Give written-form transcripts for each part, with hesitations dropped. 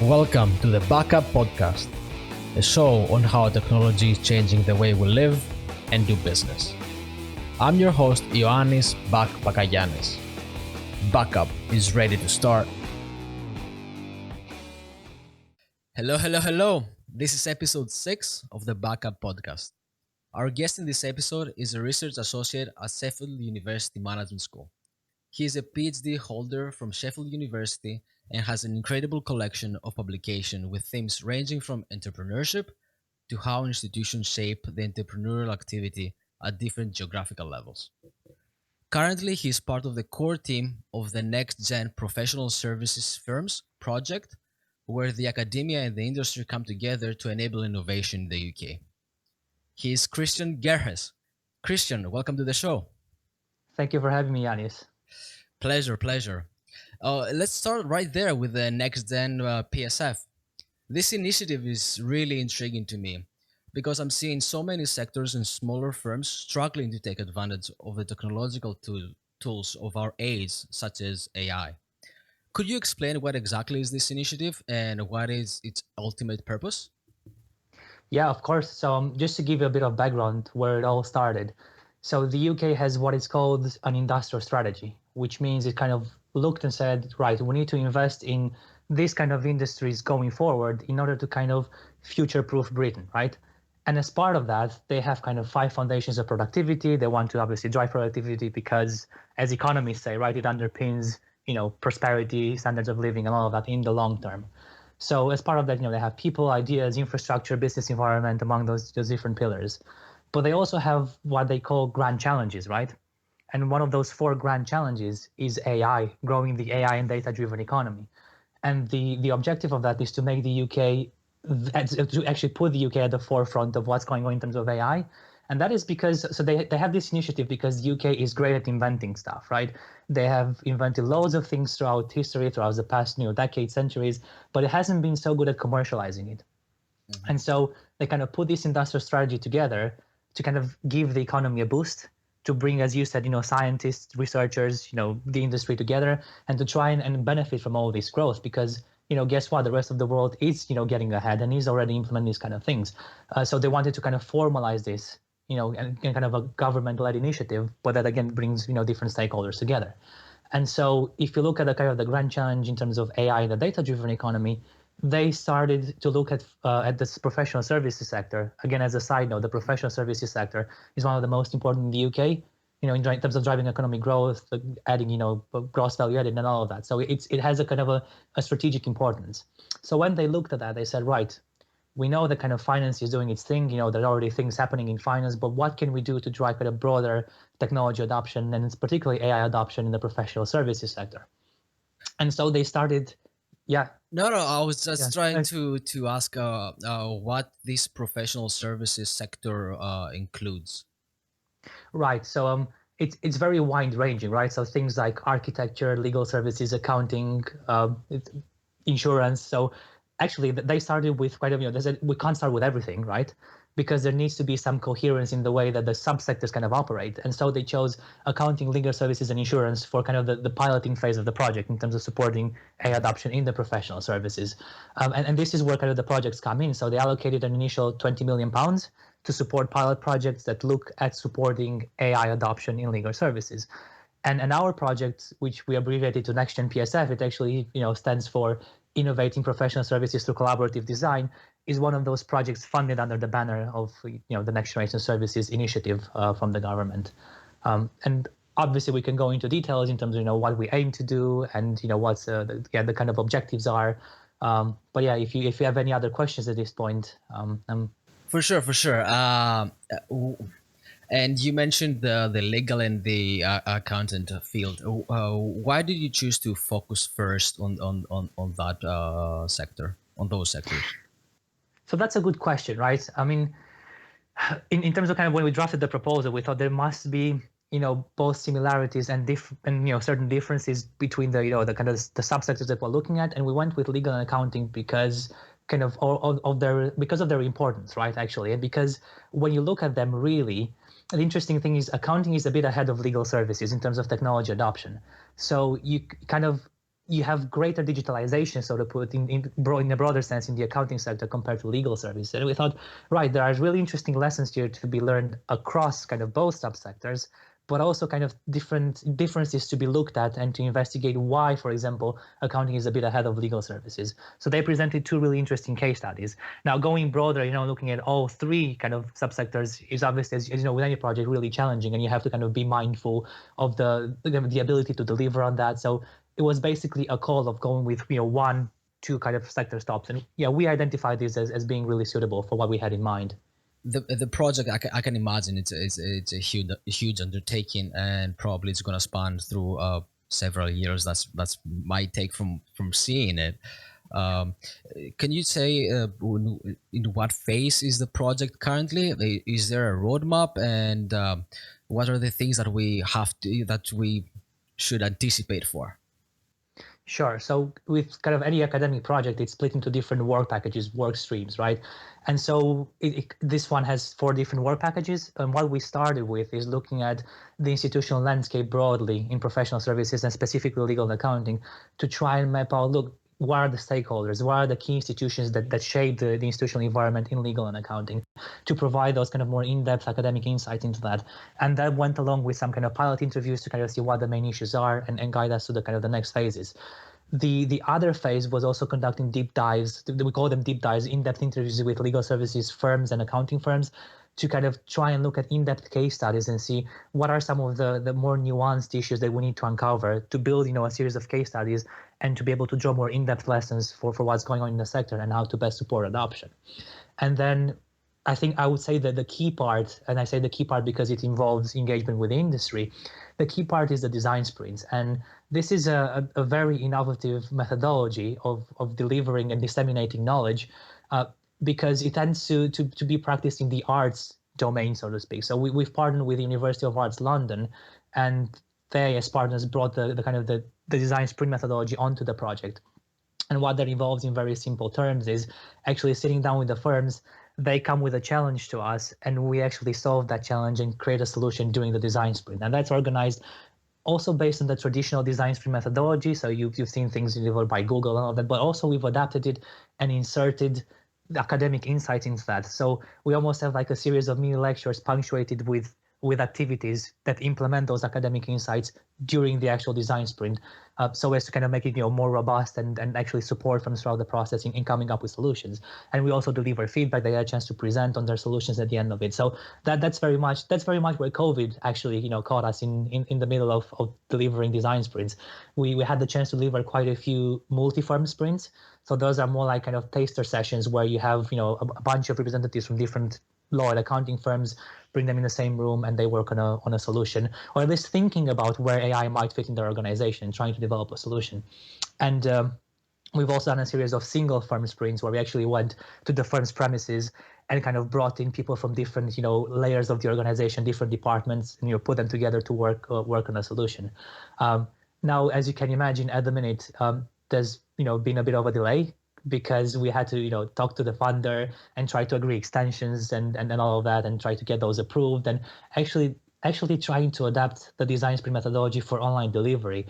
Welcome to the Bak Up Podcast, a show on how technology is changing the way we live and do business. I'm your host, Ioannis Bak-Pakagiannis. Bak Up is ready to start. Hello. This is episode 6 of the Bak Up Podcast. Our guest in this episode is a research associate at Sheffield University Management School. He is a PhD holder from Sheffield University and has an incredible collection of publications with themes ranging from entrepreneurship to how institutions shape the entrepreneurial activity at different geographical levels. Currently, he is part of the core team of the Next Gen Professional Services Firms project, where the academia and the industry come together to enable innovation in the UK. He is Cristian Gherhes. Cristian, welcome to the show. Thank you for having me, Yannis. Pleasure. Let's start right there with the Next Gen PSF. This initiative is really intriguing to me because I'm seeing so many sectors and smaller firms struggling to take advantage of the technological tools of our age, such as AI. Could you explain what exactly is this initiative and what is its ultimate purpose? Yeah, of course. So just to give you a bit of background where it all started. So the UK has what is called an industrial strategy, which means it kind of looked and said, right, we need to invest in this kind of industries going forward in order to kind of future-proof Britain, right? And as part of that, they have kind of 5 foundations of productivity. They want to obviously drive productivity because, as economists say, right, it underpins, prosperity, standards of living, and all of that in the long term. So as part of that, they have people, ideas, infrastructure, business environment among those different pillars. But they also have what they call grand challenges, right? And one of those 4 grand challenges is AI, growing the AI and data-driven economy. And the objective of that is to make the UK, to actually put the UK at the forefront of what's going on in terms of AI. And that is because, so they have this initiative because the UK is great at inventing stuff, right? They have invented loads of things throughout history, throughout the past decades, centuries, but it hasn't been so good at commercializing it. Mm-hmm. And so they kind of put this industrial strategy together to kind of give the economy a boost, to bring, as you said, scientists, researchers, the industry together, and to try and benefit from all this growth because, guess what? The rest of the world is, getting ahead and is already implementing these kind of things. So they wanted to kind of formalize this, and kind of a government-led initiative, but that again brings, different stakeholders together. And so if you look at the kind of the grand challenge in terms of AI and the data-driven economy, they started to look at this professional services sector. Again, as a side note, the professional services sector is one of the most important in the UK, in terms of driving economic growth, adding, gross value added and all of that. So it has a kind of a strategic importance. So when they looked at that, they said, right, we know that kind of finance is doing its thing, there are already things happening in finance, but what can we do to drive kind of broader technology adoption, and it's particularly AI adoption in the professional services sector? And so they started. Yeah. No, I was just trying to ask what this professional services sector includes. Right. So it's very wide ranging, right? So things like architecture, legal services, accounting, insurance. So actually, they started with quite a they said we can't start with everything, right? Because there needs to be some coherence in the way that the subsectors kind of operate. And so they chose accounting, legal services, and insurance for kind of the piloting phase of the project in terms of supporting AI adoption in the professional services. And this is where kind of the projects come in. So they allocated an initial £20 million to support pilot projects that look at supporting AI adoption in legal services. And our project, which we abbreviated to Next Gen PSF, it actually stands for Innovating Professional Services Through Collaborative Design, is one of those projects funded under the banner of the Next Generation Services Initiative from the government. And obviously we can go into details in terms of what we aim to do and what's the kind of objectives are. But yeah, if you have any other questions at this point, For sure. And you mentioned the legal and the accountant field. Why did you choose to focus first on that sector, on those sectors? So that's a good question, right? I mean, in terms of kind of when we drafted the proposal, we thought there must be both similarities and certain differences between the the kind of the subsectors that we're looking at, and we went with legal and accounting because kind of because of their importance, right? Actually, and because when you look at them, really, the interesting thing is accounting is a bit ahead of legal services in terms of technology adoption. So you kind of you have greater digitalization, so to put in a broader sense, in the accounting sector compared to legal services. And we thought, right, there are really interesting lessons here to be learned across kind of both subsectors, but also kind of different differences to be looked at and to investigate why, for example, accounting is a bit ahead of legal services. So they presented two really interesting case studies. Now, going broader, looking at all three kind of subsectors is obviously, as you know, with any project, really challenging, and you have to kind of be mindful of the ability to deliver on that. So it was basically a call of going with one, two kind of sector stops, and yeah, we identified this as being really suitable for what we had in mind. The project, I can imagine it's a huge undertaking, and probably it's going to span through several years. That's my take from seeing it. Um, can you say in what phase is the project currently? Is there a roadmap, and what are the things that we should anticipate for? Sure. So with kind of any academic project, it's split into different work packages, work streams, right? And so this one has four different work packages. And what we started with is looking at the institutional landscape broadly in professional services and specifically legal and accounting to try and map out, look, what are the stakeholders, what are the key institutions that shape the institutional environment in legal and accounting, to provide those kind of more in-depth academic insight into that. And that went along with some kind of pilot interviews to kind of see what the main issues are and guide us to the kind of the next phases. The other phase was also conducting deep dives. We call them deep dives, in-depth interviews with legal services firms and accounting firms, to kind of try and look at in-depth case studies and see what are some of the more nuanced issues that we need to uncover to build a series of case studies and to be able to draw more in-depth lessons for what's going on in the sector and how to best support adoption. And then I think I would say that the key part, and I say the key part because it involves engagement with the industry, the key part is the design sprints. And this is a very innovative methodology of delivering and disseminating knowledge, because it tends to be practiced in the arts domain, so to speak. So we've partnered with the University of Arts London, and they, as partners, brought the kind of the design sprint methodology onto the project. And what that involves in very simple terms is actually sitting down with the firms. They come with a challenge to us, and we actually solve that challenge and create a solution during the design sprint. And that's organized also based on the traditional design sprint methodology. So you've seen things delivered by Google and all that, but also we've adapted it and inserted the academic insights into that. So we almost have like a series of mini lectures punctuated with activities that implement those academic insights during the actual design sprint, so as to kind of make it more robust and actually support from throughout the process in coming up with solutions. And we also deliver feedback. They get a chance to present on their solutions at the end of it. So that's very much where COVID actually caught us in the middle of delivering design sprints. We had the chance to deliver quite a few multi-firm sprints. So those are more like kind of taster sessions where you have a bunch of representatives from different law and accounting firms, bring them in the same room, and they work on a solution, or at least thinking about where AI might fit in their organization, trying to develop a solution. And we've also done a series of single firm sprints where we actually went to the firm's premises and kind of brought in people from different layers of the organization, different departments, and put them together to work on a solution. Now, as you can imagine, at the minute, there's been a bit of a delay because we had to talk to the funder and try to agree extensions and all of that, and try to get those approved, and actually trying to adapt the design sprint methodology for online delivery.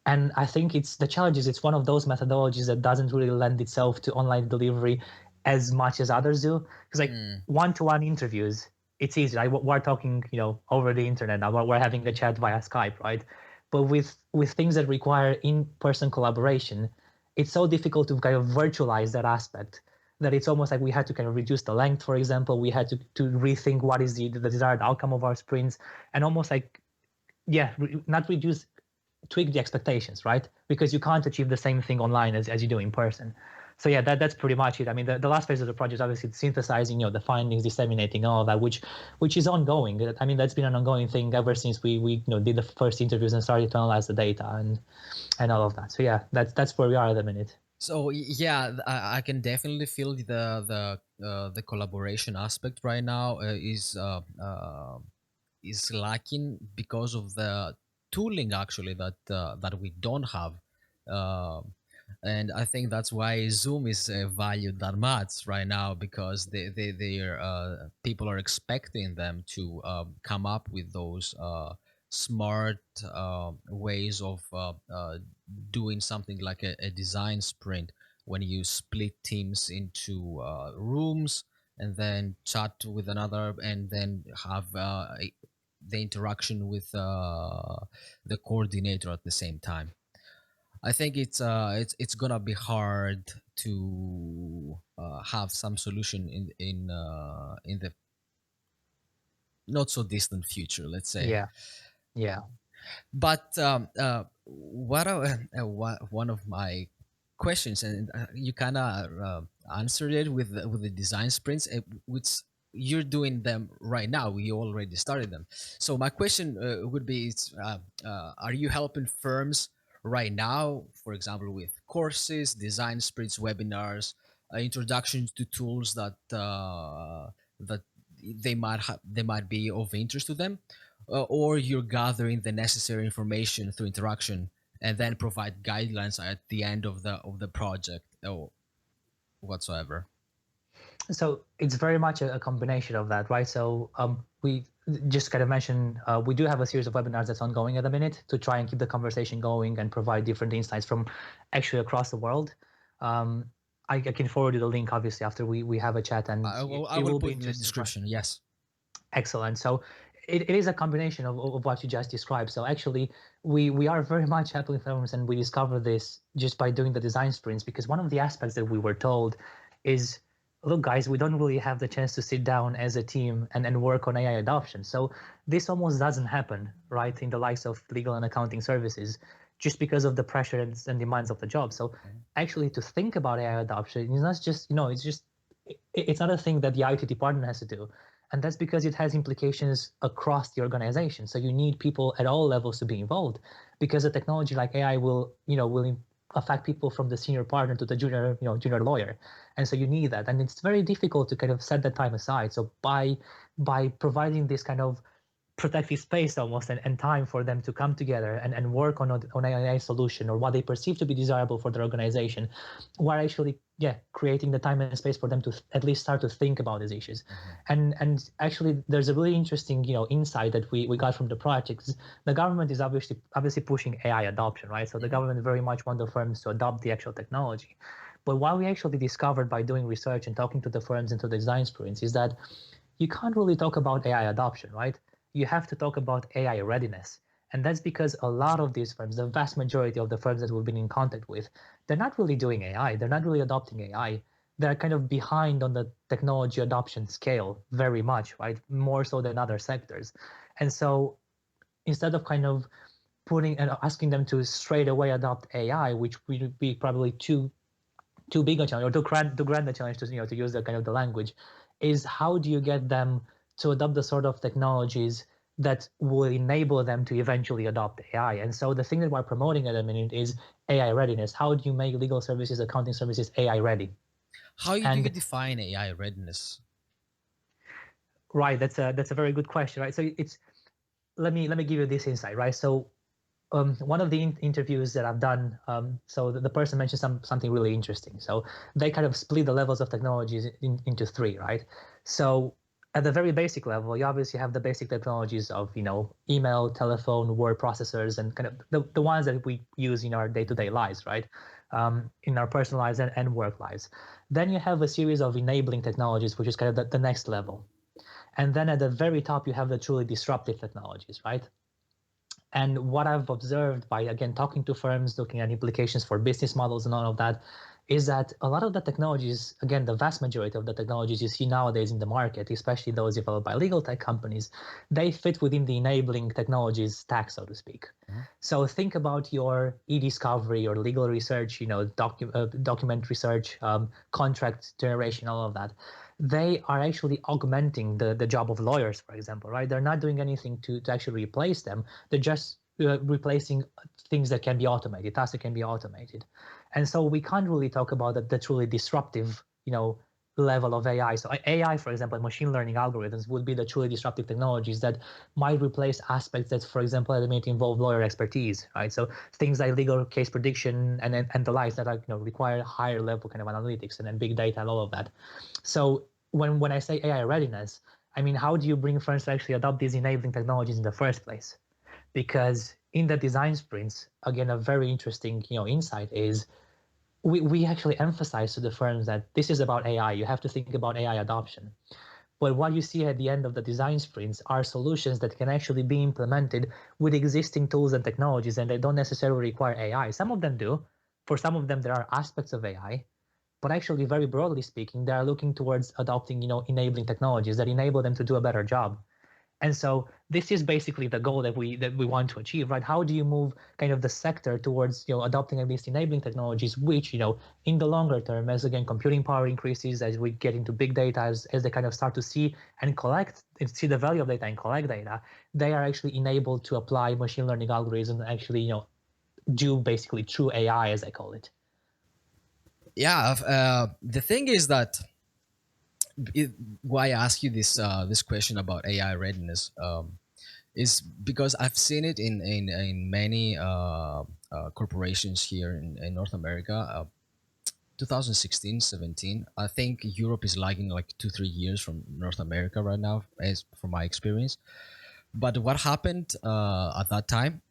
And I think the challenge is it's one of those methodologies that doesn't really lend itself to online delivery as much as others do, because like one-to-one interviews, it's easy, right? We're talking over the internet now, we're having a chat via Skype, right? But with things that require in-person collaboration, it's so difficult to kind of virtualize that aspect that it's almost like we had to kind of reduce the length. For example, we had to rethink what is the desired outcome of our sprints, and almost like not reduce, tweak the expectations, right? Because you can't achieve the same thing online as you do in person. So yeah, that's pretty much it. I mean, the last phase of the project is obviously synthesizing, the findings, disseminating all of that, which is ongoing. I mean, that's been an ongoing thing ever since we did the first interviews and started to analyze the data and all of that. So yeah, that's where we are at the minute. So yeah, I can definitely feel the collaboration aspect right now is lacking because of the tooling actually that we don't have, uh, and I think that's why Zoom is valued that much right now, because they are people are expecting them to come up with those smart ways of doing something like a design sprint when you split teams into rooms and then chat with another and then have the interaction with the coordinator at the same time. I think it's gonna be hard to have some solution in the not so distant future, let's say. Yeah, yeah. But one of my questions, and you kind of answered it with the design sprints, which you're doing them right now. We already started them. So my question would be: are you helping firms right now, for example, with courses, design sprints, webinars, introductions to tools that they might be of interest to them? Or you're gathering the necessary information through interaction and then provide guidelines at the end of the project or whatsoever. So it's very much a combination of that, right? So we just kind of mentioned we do have a series of webinars that's ongoing at the minute to try and keep the conversation going and provide different insights from actually across the world. um, I can forward you the link obviously after we have a chat, and I it will will be put in the interesting, right? description. Yes. Excellent. So it is a combination of what you just described. So actually, we are very much helping firms, and we discovered this just by doing the design sprints, because one of the aspects that we were told is, look, guys, we don't really have the chance to sit down as a team and work on AI adoption. So this almost doesn't happen, right, in the likes of legal and accounting services, just because of the pressure and demands of the job. So actually, to think about AI adoption is not just, it's just, it's not a thing that the IT department has to do, and that's because it has implications across the organization. So you need people at all levels to be involved, because a technology like AI will affect people from the senior partner to the junior lawyer. And so you need that, and it's very difficult to kind of set that time aside. So by providing this kind of protective space almost, and time for them to come together and work on an AI solution or what they perceive to be desirable for their organization, while actually creating the time and space for them to at least start to think about these issues. And actually there's a really interesting insight that we got from the projects. The government is obviously pushing AI adoption, right? So the government very much want the firms to adopt the actual technology. But what we actually discovered by doing research and talking to the firms and to the design sprints is that you can't really talk about AI adoption, right? You have to talk about AI readiness. And that's because a lot of these firms, the vast majority of the firms that we've been in contact with, they're not really doing AI. They're not really adopting AI. They're kind of behind on the technology adoption scale very much, right? More so than other sectors. And so instead of kind of putting and asking them to straight away adopt AI, which would be probably too big a challenge, or too grand a challenge, to use the kind of the language, is how do you get them to adopt the sort of technologies that will enable them to eventually adopt AI. And so the thing that we're promoting at the minute is AI readiness. How do you make legal services, accounting services AI ready? How do you And define AI readiness? right, that's a very good question, right? So it's let me give you this insight, right? So one of the interviews that I've done, so the person mentioned something really interesting. So they kind of split the levels of technologies into three, right? So at the very basic level, you obviously have the basic technologies of email, telephone, word processors, and kind of the ones that we use in our day-to-day lives, right? In our personal lives and work lives. Then you have a series of enabling technologies, which is kind of the next level. And then at the very top, you have the truly disruptive technologies, right? And what I've observed by, again, talking to firms, looking at implications for business models and all of that, is that a lot of the technologies, again, the vast majority of the technologies you see nowadays in the market, especially those developed by legal tech companies, they fit within the enabling technologies stack, so to speak. So think about your e-discovery, your legal research, document research, contract generation, all of that. They are actually augmenting the job of lawyers, for example, right? They're not doing anything to actually replace them. They're just replacing things that can be automated, tasks that can be automated. And so we can't really talk about the truly disruptive, level of AI. So AI, for example, machine learning algorithms would be the truly disruptive technologies that might replace aspects that, for example, may involve lawyer expertise, right? So things like legal case prediction and the likes that are, require higher level kind of analytics and big data and all of that. So when I say AI readiness, I mean, how do you bring firms to actually adopt these enabling technologies in the first place? because in the design sprints, again, a very interesting insight is we actually emphasize to the firms that this is about AI. You have to think about AI adoption. But what you see at the end of the design sprints are solutions that can actually be implemented with existing tools and technologies, and they don't necessarily require AI. Some of them do. For some of them, there are aspects of AI, but actually, very broadly speaking, they are looking towards adopting, enabling technologies that enable them to do a better job. And so this is basically the goal that we want to achieve, right? How do you move kind of the sector towards adopting at least enabling technologies, which in the longer term, as again computing power increases, as we get into big data, as they kind of start to see and collect and see the value of data and collect data, they are actually enabled to apply machine learning algorithms and actually do basically true AI, as I call it. Yeah, the thing is that it, why I ask you this question about AI readiness is because I've seen it in many corporations here in North America. 2016, 17. I think Europe is lagging like 2, 3 years from North America right now, as from my experience. But what happened at that time?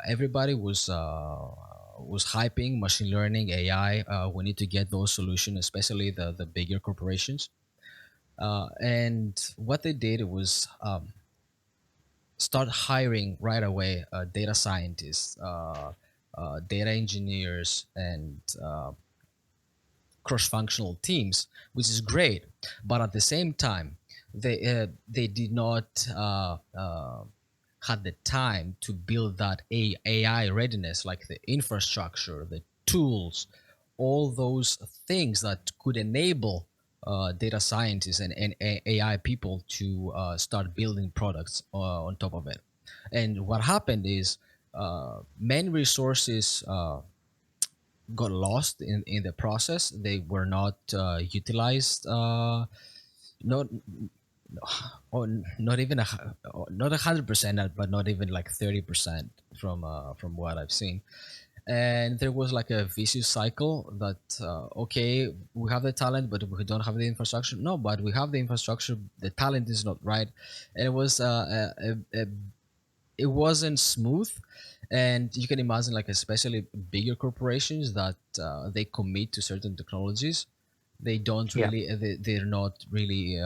Everybody was hyping machine learning, AI. We need to get those solutions, especially the bigger corporations. And what they did was start hiring right away data scientists, data engineers, and cross-functional teams, which is great. But at the same time, they did not had the time to build that AI readiness, like the infrastructure, the tools, all those things that could enable data scientists and AI people to start building products on top of it. And what happened is many resources got lost in the process. They were not utilized. Not or not even not 100%, but not even like 30% from what I've seen. And there was like a vicious cycle that okay, we have the talent, but we don't have the infrastructure. No, but we have the infrastructure. The talent is not right, and it was it wasn't smooth. And you can imagine, like especially bigger corporations that they commit to certain technologies, they don't Yeah. really they're not really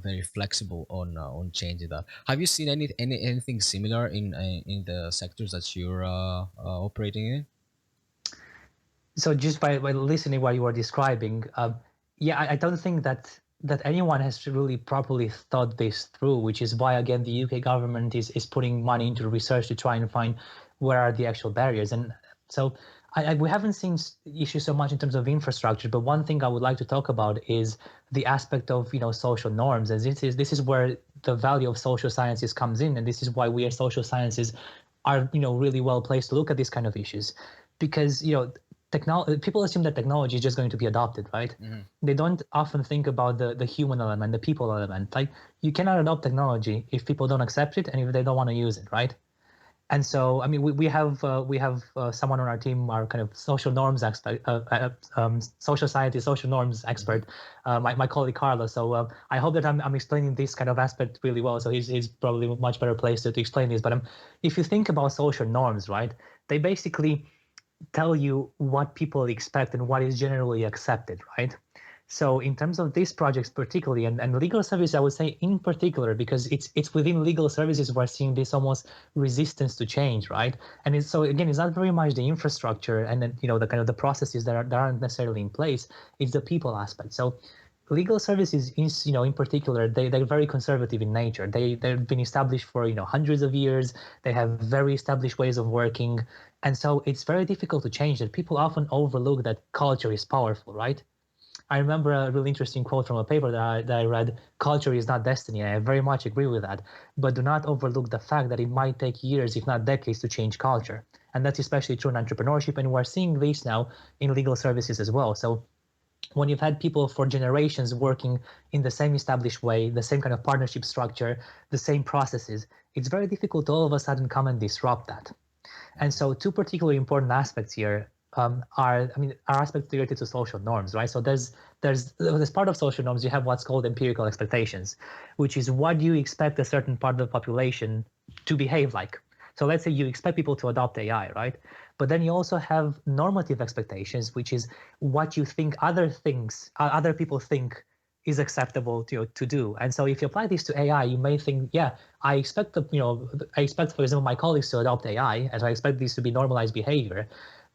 very flexible on changing that. Have you seen anything similar in the sectors that you're operating in? So just by listening what you were describing, yeah, I don't think that anyone has really properly thought this through, which is why again the UK government is putting money into research to try and find where are the actual barriers. And so we haven't seen issues so much in terms of infrastructure, but one thing I would like to talk about is the aspect of social norms, and this is where the value of social sciences comes in, and this is why we as social sciences are really well placed to look at these kind of issues, because people assume that technology is just going to be adopted, right? Hmm. They don't often think about the human element, the people element. Like, you cannot adopt technology if people don't accept it and if they don't want to use it, right? And so, I mean, we have someone on our team, our kind of social norms expert, social scientist, social norms Hmm. expert, my colleague Carlos. So I hope that I'm explaining this kind of aspect really well. So he's probably a much better place to explain this. But if you think about social norms, right, they basically tell you what people expect and what is generally accepted, right? So in terms of these projects particularly, and legal service, I would say in particular, because it's within legal services we're seeing this almost resistance to change, right? And so again, it's not very much the infrastructure and then the kind of the processes that aren't necessarily in place. It's the people aspect. So legal services is in particular, they're very conservative in nature. They've been established for hundreds of years. They have very established ways of working, and so it's very difficult to change that. People often overlook that culture is powerful, right? I remember a really interesting quote from a paper that I read: culture is not destiny. I very much agree with that, but do not overlook the fact that it might take years if not decades to change culture. And that's especially true in entrepreneurship, and we're seeing this now in legal services as well. So when you've had people for generations working in the same established way, the same kind of partnership structure, the same processes, it's very difficult to all of a sudden come and disrupt that. And so two particularly important aspects here are aspects related to social norms, right? So there's part of social norms, you have what's called empirical expectations, which is what you expect a certain part of the population to behave like. So let's say you expect people to adopt AI, right? But then you also have normative expectations, which is what you think other people think is acceptable to do. And so if you apply this to AI, you may think, yeah, I expect, for example, my colleagues to adopt AI, and I expect this to be normalized behavior.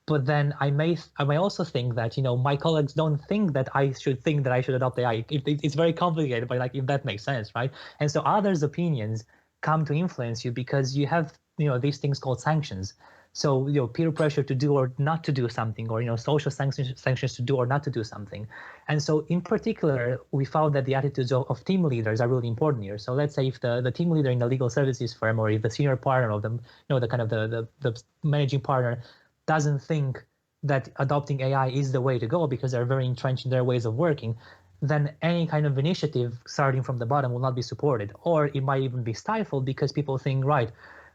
But then I may also think that my colleagues don't think that I should think that I should adopt AI. It's very complicated, but like if that makes sense, right? And so others' opinions come to influence you because you have these things called sanctions. So peer pressure to do or not to do something, or social sanctions to do or not to do something. And so in particular, we found that the attitudes of team leaders are really important here. So let's say if the team leader in the legal services firm, or if the senior partner of them, the kind of the managing partner, doesn't think that adopting AI is the way to go because they're very entrenched in their ways of working, then any kind of initiative starting from the bottom will not be supported, or it might even be stifled because people think, right,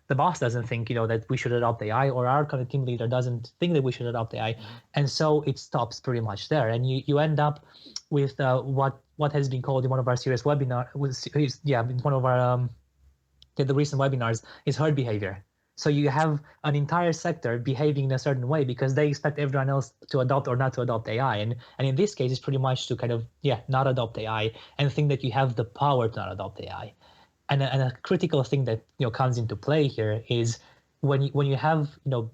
the boss doesn't think that we should adopt AI, or our kind of team leader doesn't think that we should adopt AI, and so it stops pretty much there, and you end up with what has been called in one of our serious webinar, in one of our the recent webinars, is herd behavior. So you have an entire sector behaving in a certain way because they expect everyone else to adopt or not to adopt AI. And in this case, it's pretty much to kind of, not adopt AI and think that you have the power to not adopt AI. And a critical thing that comes into play here is when you have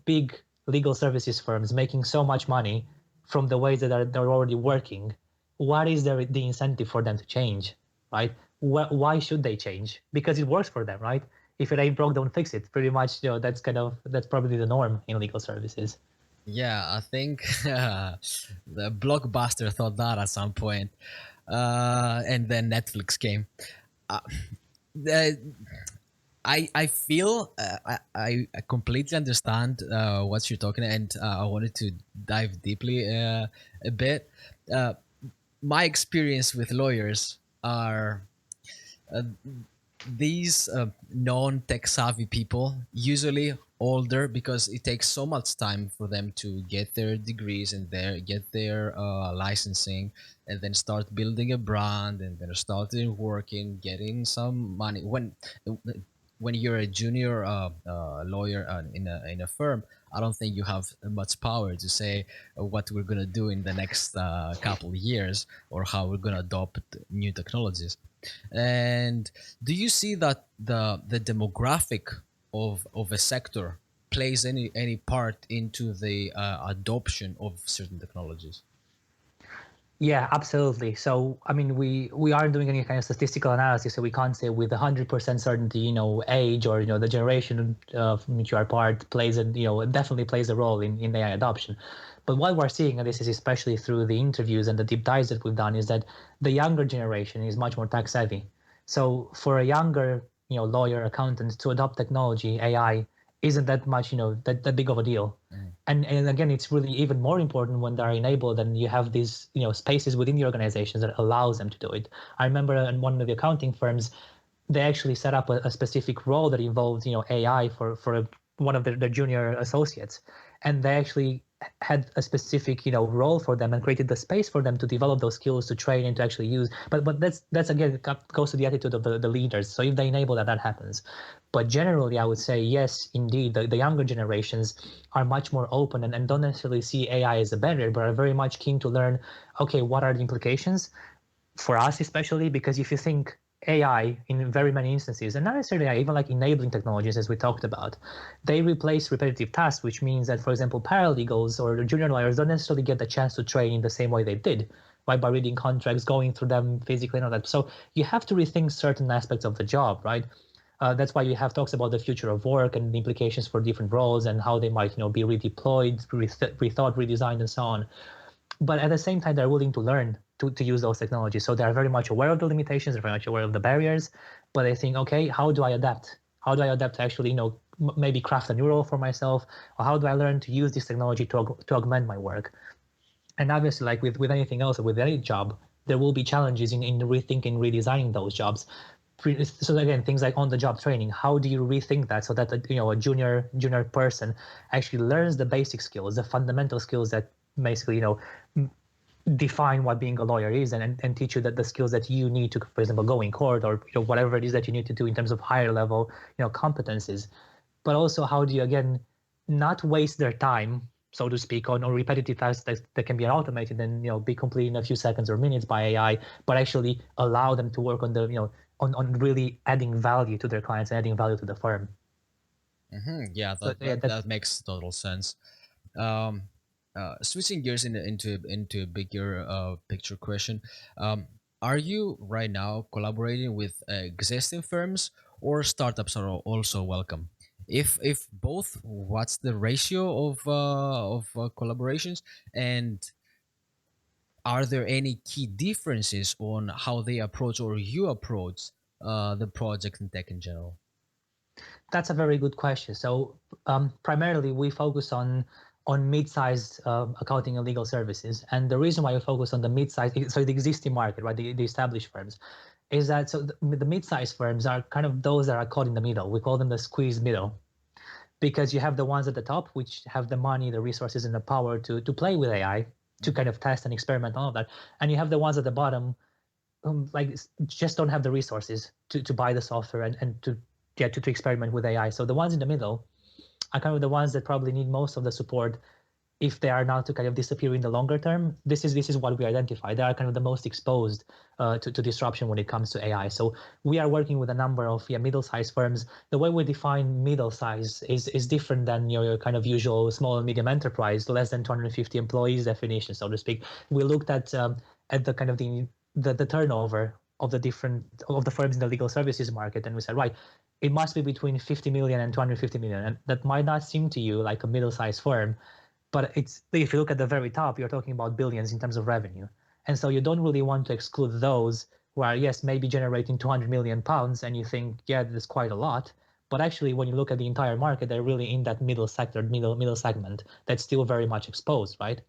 big legal services firms making so much money from the ways that they're already working, what is the incentive for them to change, right? Why should they change? Because it works for them, right? If it ain't broke, don't fix it. Pretty much, that's probably the norm in legal services. Yeah, I think the Blockbuster thought that at some point, and then Netflix came. Uh, the, I feel I completely understand what you're talking, and I wanted to dive deeply a bit. Uh, my experience with lawyers are uh, these non-tech savvy people, usually older, because it takes so much time for them to get their degrees and get their licensing, and then start building a brand, and then starting working, getting some money. When you're a junior lawyer in a firm, I don't think you have much power to say what we're gonna do in the next couple of years, or how we're gonna adopt new technologies. And do you see that the demographic of a sector plays any part into the adoption of certain technologies? Yeah, absolutely. So, I mean, we aren't doing any kind of statistical analysis, so we can't say with 100% certainty, age or the generation from which you are part plays a definitely plays a role in AI adoption. But what we're seeing, and this is especially through the interviews and the deep dives that we've done, is that the younger generation is much more tech savvy. So, for a younger lawyer, accountant to adopt technology, AI isn't that much that big of a deal. And again, it's really even more important when they're enabled and you have these spaces within the organizations that allows them to do it. I remember in one of the accounting firms, they actually set up a specific role that involved AI for one of their junior associates, and they actually had a specific role for them and created the space for them to develop those skills, to train and to actually use. But that's again goes to the attitude of the leaders. So if they enable that happens. But generally, I would say yes, indeed, the younger generations are much more open and don't necessarily see AI as a barrier, but are very much keen to learn, okay, what are the implications for us, especially because if you think AI in very many instances, and not necessarily AI, even like enabling technologies, as we talked about, they replace repetitive tasks, which means that, for example, paralegals or junior lawyers don't necessarily get the chance to train in the same way they did, right? By reading contracts, going through them physically, and all that. So you have to rethink certain aspects of the job, right? That's why we have talks about the future of work and the implications for different roles and how they might, be redeployed, rethought, redesigned, and so on. But at the same time, they're willing to learn to use those technologies. So they're very much aware of the limitations, they're very much aware of the barriers, but they think, okay, how do I adapt? How do I adapt to actually, maybe craft a new role for myself? Or how do I learn to use this technology to augment my work? And obviously, like with anything else or with any job, there will be challenges in rethinking, redesigning those jobs. So again, things like on-the-job training. How do you rethink that so that a junior person actually learns the basic skills, the fundamental skills that basically define what being a lawyer is, and teach you that the skills that you need to, for example, go in court or whatever it is that you need to do in terms of higher level competencies. but also how do you again not waste their time, so to speak, on repetitive tasks that can be automated and be completed in a few seconds or minutes by AI, but actually allow them to work on the on really adding value to their clients and adding value to the firm. Yeah, So yeah, that makes total sense. Um, Switching gears into a bigger picture question, are you right now collaborating with existing firms or startups are also welcome? If both, what's the ratio of collaborations, and are there any key differences on how they approach or you approach the project and tech in general? that's a very good question. So primarily we focus on mid-sized accounting and legal services, and the reason why we focus on the mid-sized, so the existing market, right, the established firms, is that so the mid-sized firms are kind of those that are caught in the middle. We call them the squeeze middle, because you have the ones at the top which have the money, the resources, and the power to play with AI, to kind of test and experiment all of that, and you have the ones at the bottom like just don't have the resources to buy the software and to get to experiment with AI. So the ones in the middle are kind of the ones that probably need most of the support if they are not to kind of disappear in the longer term. This is what we identify. They are kind of the most exposed to disruption when it comes to AI. So we are working with a number of middle-sized firms. The way we define middle size is different than your kind of usual small and medium enterprise, less than 250 employees definition, so to speak. We looked at the kind of the turnover of the different of the firms in the legal services market, and we said, right, it must be between 50 million and 250 million, and that might not seem to you like a middle-sized firm, but it's if you look at the very top, you're talking about billions in terms of revenue. And so you don't really want to exclude those who are, yes, maybe generating 200 million pounds, and you think, yeah, that's quite a lot. But actually, when you look at the entire market, they're really in that middle sector, middle segment that's still very much exposed, right?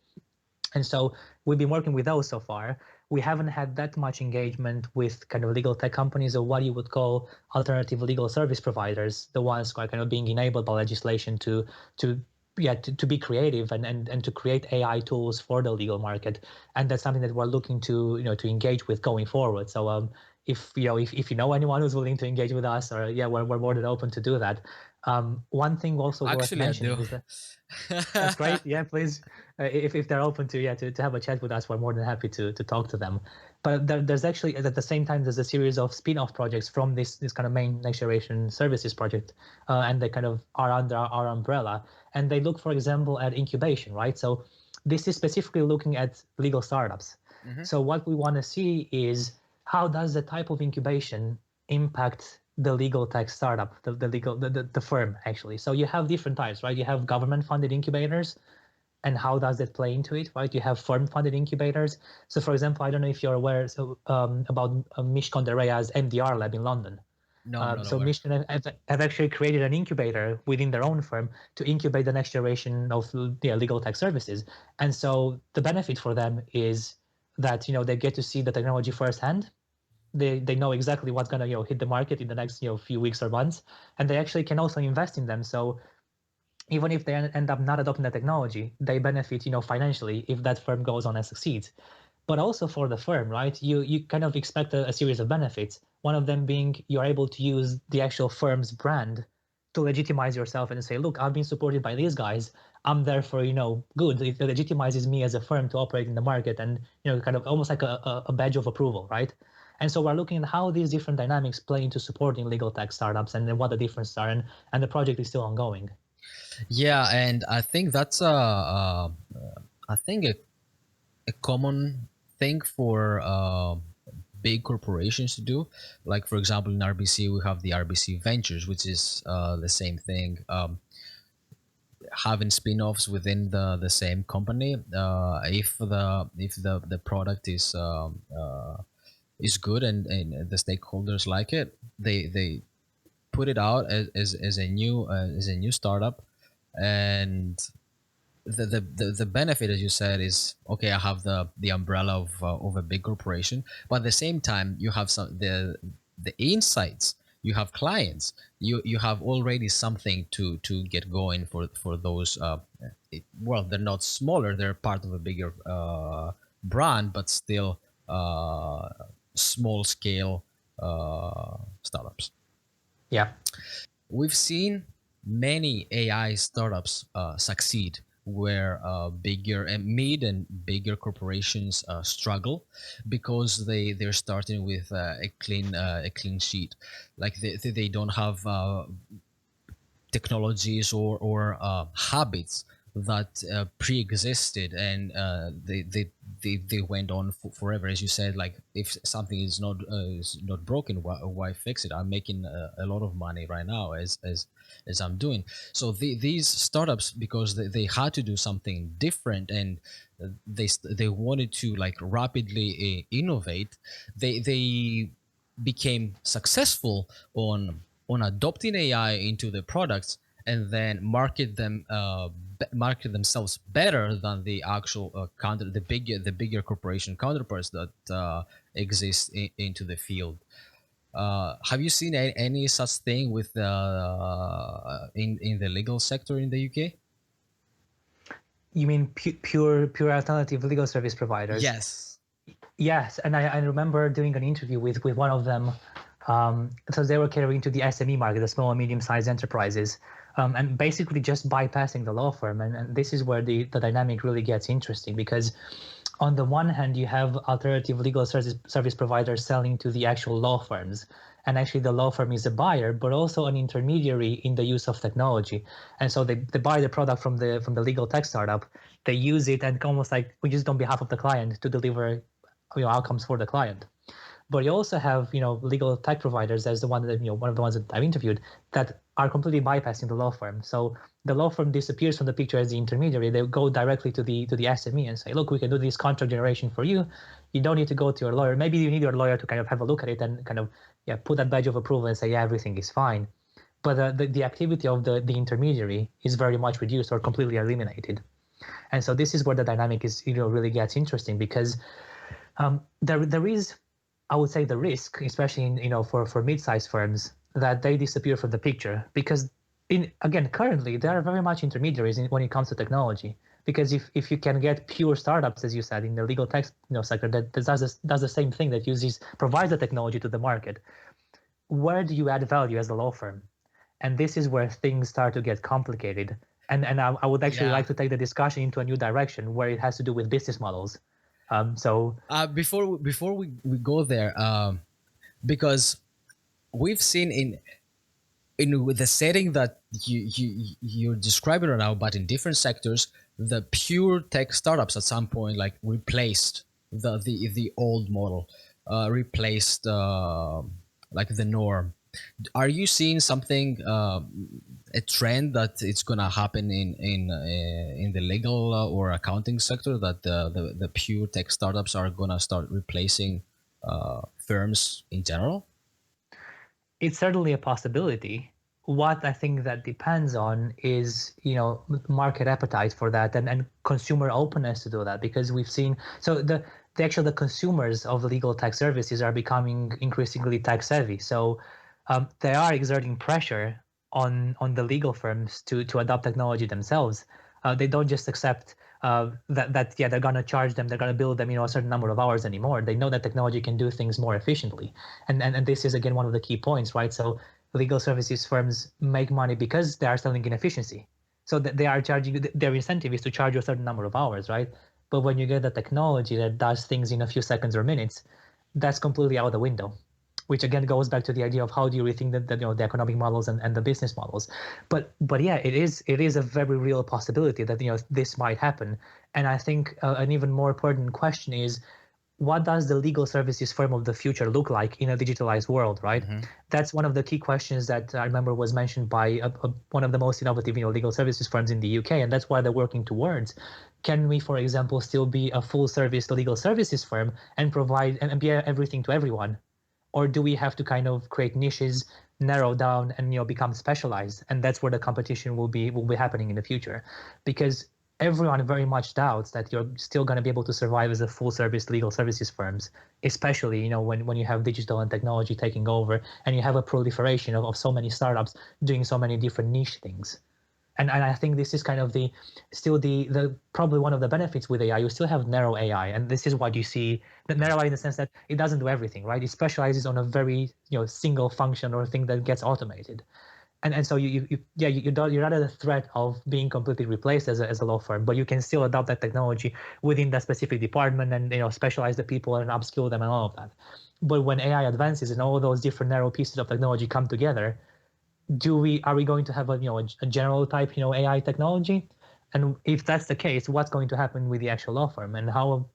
And so we've been working with those so far. We haven't had that much engagement with kind of legal tech companies, or what you would call alternative legal service providers, the ones who are kind of being enabled by legislation to to be creative and to create AI tools for the legal market. And that's something that we're looking to to engage with going forward. So if if you know anyone who's willing to engage with us, or we're more than open to do that. One thing also worth Actually, I mentioning do. is that that's great. Yeah, please. If they're open to to have a chat with us, we're more than happy to talk to them. But there's actually at the same time there's a series of spin-off projects from this kind of main next generation services project, and they kind of are under our umbrella. And they look, for example, at incubation, right? So this is specifically looking at legal startups. Hmm. So what we want to see is how does the type of incubation impact the legal tech startup, the legal the firm actually. So you have different types, right? You have government funded incubators, and how does that play into it, right? You have firm funded incubators. So for example, I don't know if you're aware about Mishcon de Rea's MDR lab in London. No, I'm not So aware. Mishcon have actually created an incubator within their own firm to incubate the next generation of legal tech services. And so the benefit for them is that they get to see the technology firsthand. They know exactly what's going to hit the market in the next few weeks or months, and they actually can also invest in them. So even if they end up not adopting the technology, they benefit financially if that firm goes on and succeeds. But also for the firm, right, you kind of expect a series of benefits, one of them being you're able to use the actual firm's brand to legitimize yourself and say, look, I've been supported by these guys, I'm therefore good. It legitimizes me as a firm to operate in the market, and kind of almost like a badge of approval, right? And so we're looking at how these different dynamics play into supporting legal tech startups, and then what the differences are, and the project is still ongoing. Yeah, and I think that's I think a common thing for big corporations to do. Like for example, in RBC, we have the RBC Ventures, which is the same thing. Having spin-offs within the same company, if the product is good and the stakeholders like it, they put it out as a new startup, and the benefit, as you said, is okay. I have the umbrella of a big corporation, but at the same time, you have the insights. You have clients. You have already something to get going for those. Well, they're not smaller. They're part of a bigger brand, but still small scale startups. Yeah. We've seen. many AI startups succeed, where bigger and mid and bigger corporations struggle because they're starting with a clean sheet, like they don't have technologies or habits that pre-existed, and they went on forever. As you said, like if something is not broken, why fix it? I'm making a lot of money right now as I'm doing. So these startups, because they had to do something different, and they wanted to like rapidly innovate, they became successful on adopting AI into the products, and then market themselves better than the actual the bigger corporation counterparts that exist into the field. Have you seen any such thing with in the legal sector in the UK? You mean pure alternative legal service providers? Yes. Yes, and I remember doing an interview with one of them. So they were catering to the SME market, the small and medium-sized enterprises, and basically just bypassing the law firm. And this is where the dynamic really gets interesting, because on the one hand, you have alternative legal service providers selling to the actual law firms. And actually, the law firm is a buyer, but also an intermediary in the use of technology. And so they buy the product from the legal tech startup, they use it, and almost like we use it on behalf of the client to deliver outcomes for the client. But you also have legal tech providers as the one that one of the ones that I've interviewed that are completely bypassing the law firm. So the law firm disappears from the picture as the intermediary. They go directly to the SME and say, look, we can do this contract generation for you. You don't need to go to your lawyer. Maybe you need your lawyer to kind of have a look at it and kind of put that badge of approval and say, yeah, everything is fine. But the activity of the intermediary is very much reduced or completely eliminated. And so this is where the dynamic is really gets interesting, because there is, I would say, the risk, especially for mid-sized firms, that they disappear from the picture, because again currently they are very much intermediaries when it comes to technology. Because if you can get pure startups, as you said, in the legal tech sector that does the same thing, that provides the technology to the market, where do you add value as a law firm? And this is where things start to get complicated. And I would actually Yeah. like to take the discussion into a new direction where it has to do with business models. So Before we go there, because we've seen in the setting that you're describing right now, but in different sectors, the pure tech startups at some point like replaced the old model, replaced like the norm. Are you seeing something, a trend that it's gonna happen in the legal or accounting sector, that the pure tech startups are gonna start replacing firms in general? it's certainly a possibility. What I think that depends on is, market appetite for that, and consumer openness to do that, because we've seen, so the consumers of legal tech services are becoming increasingly tech savvy. So they are exerting pressure on the legal firms to adopt technology themselves. They don't just accept that they're gonna charge them, they're gonna bill them a certain number of hours anymore. They know that technology can do things more efficiently, and this is again one of the key points, right? So legal services firms make money because they are selling inefficiency. So that they are charging, their incentive is to charge you a certain number of hours, right? But when you get the technology that does things in a few seconds or minutes, that's completely out the window, which again goes back to the idea of how do you rethink the economic models and the business models. But yeah, it is a very real possibility that this might happen. And I think an even more important question is, what does the legal services firm of the future look like in a digitalized world, right? Mm-hmm. That's one of the key questions that I remember was mentioned by one of the most innovative legal services firms in the UK, and that's why they're working towards. Can we, for example, still be a full service legal services firm and provide and be everything to everyone? Or do we have to kind of create niches, narrow down, and become specialized? And that's where the competition will be happening in the future, because everyone very much doubts that you're still going to be able to survive as a full service legal services firms, especially when you have digital and technology taking over, and you have a proliferation of so many startups doing so many different niche things. And I think this is kind of the probably one of the benefits with AI. You still have narrow AI, and this is what you see, the narrow AI in the sense that it doesn't do everything, right? It specializes on a very single function or thing that gets automated. And so you're not at the threat of being completely replaced as a law firm, but you can still adopt that technology within that specific department and specialize the people and upskill them and all of that. But when AI advances and all those different narrow pieces of technology come together, are we going to have a general type AI technology? And if that's the case, what's going to happen with the actual law firm, and how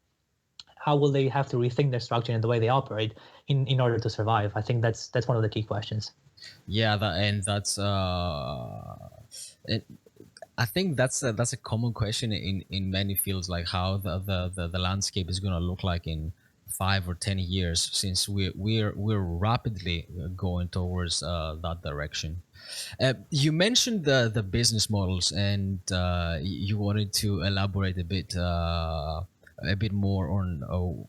will they have to rethink their structure and the way they operate in order to survive? I think that's one of the key questions. Yeah, that's it, I think that's a common question in many fields, like how the landscape is going to look like in 5 or 10 years, since we're rapidly going towards that direction. You mentioned the business models, and you wanted to elaborate a bit more on.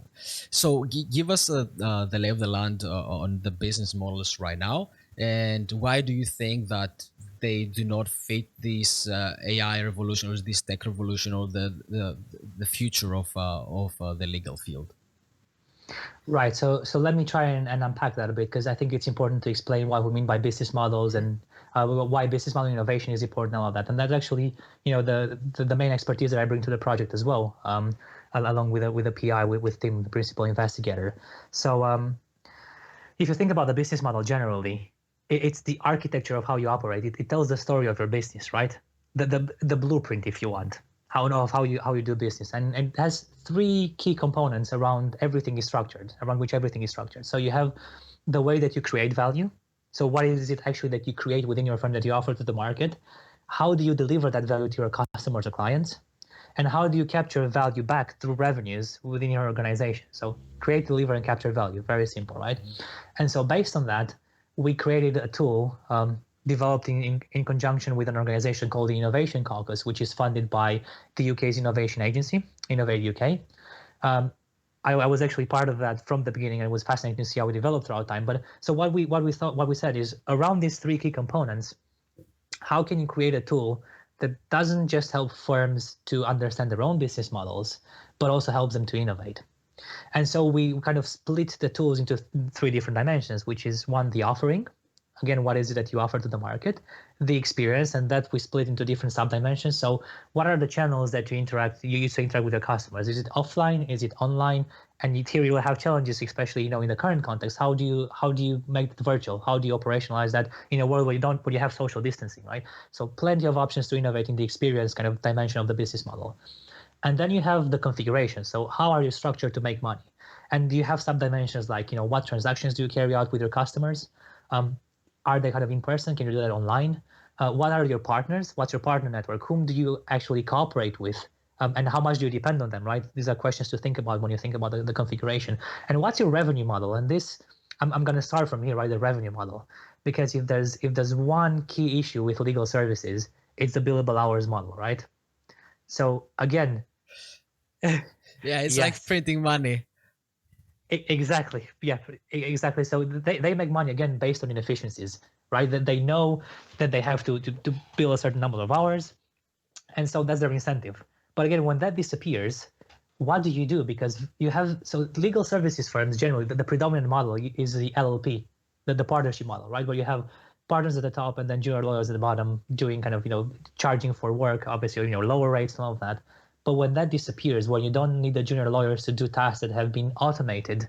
So give us the lay of the land on the business models right now, and why do you think that they do not fit this AI revolution, or this tech revolution, or the future of the legal field? Right. So let me try and unpack that a bit, because I think it's important to explain what we mean by business models and why business model innovation is important and all of that. And that's actually, the main expertise that I bring to the project as well, along with a PI, with Tim, the principal investigator. So if you think about the business model generally, it's the architecture of how you operate. It tells the story of your business, right? The blueprint, if you want, how you do business, and it has three key components around which everything is structured. So you have the way that you create value. So what is it actually that you create within your firm that you offer to the market? How do you deliver that value to your customers or clients? And how do you capture value back through revenues within your organization? So create, deliver, and capture value. Very simple, right? And so based on that, we created a tool developed in conjunction with an organization called the Innovation Caucus, which is funded by the UK's innovation agency, Innovate UK. I was actually part of that from the beginning, and it was fascinating to see how we developed throughout time. But so what we said is, around these three key components, how can you create a tool that doesn't just help firms to understand their own business models, but also helps them to innovate? And so we kind of split the tools into three different dimensions, which is one, the offering. Again, what is it that you offer to the market? The experience, and that we split into different sub-dimensions. So what are the channels that you use to interact with your customers? Is it offline? Is it online? And here you will have challenges, especially in the current context. How do you make it virtual? How do you operationalize that in a world where you have social distancing, right? So plenty of options to innovate in the experience kind of dimension of the business model. And then you have the configuration. So how are you structured to make money? And you have sub-dimensions like, what transactions do you carry out with your customers? Are they kind of in person? Can you do that online? What are your partners? What's your partner network? Whom do you actually cooperate with? And how much do you depend on them, right? These are questions to think about when you think about the configuration. And what's your revenue model? And this, I'm going to start from here, right? The revenue model. Because if there's one key issue with legal services, it's the billable hours model, right? So again, Yeah, it's like yes, printing money. exactly. Yeah, exactly. So they make money again based on inefficiencies, right? That they know that they have to bill a certain number of hours, and so that's their incentive. But again, when that disappears, what do you do? Because you have legal services firms generally, the predominant model is the LLP, the partnership model, right? Where you have partners at the top and then junior lawyers at the bottom doing kind of charging for work, obviously lower rates and all of that. But when that disappears, when you don't need the junior lawyers to do tasks that have been automated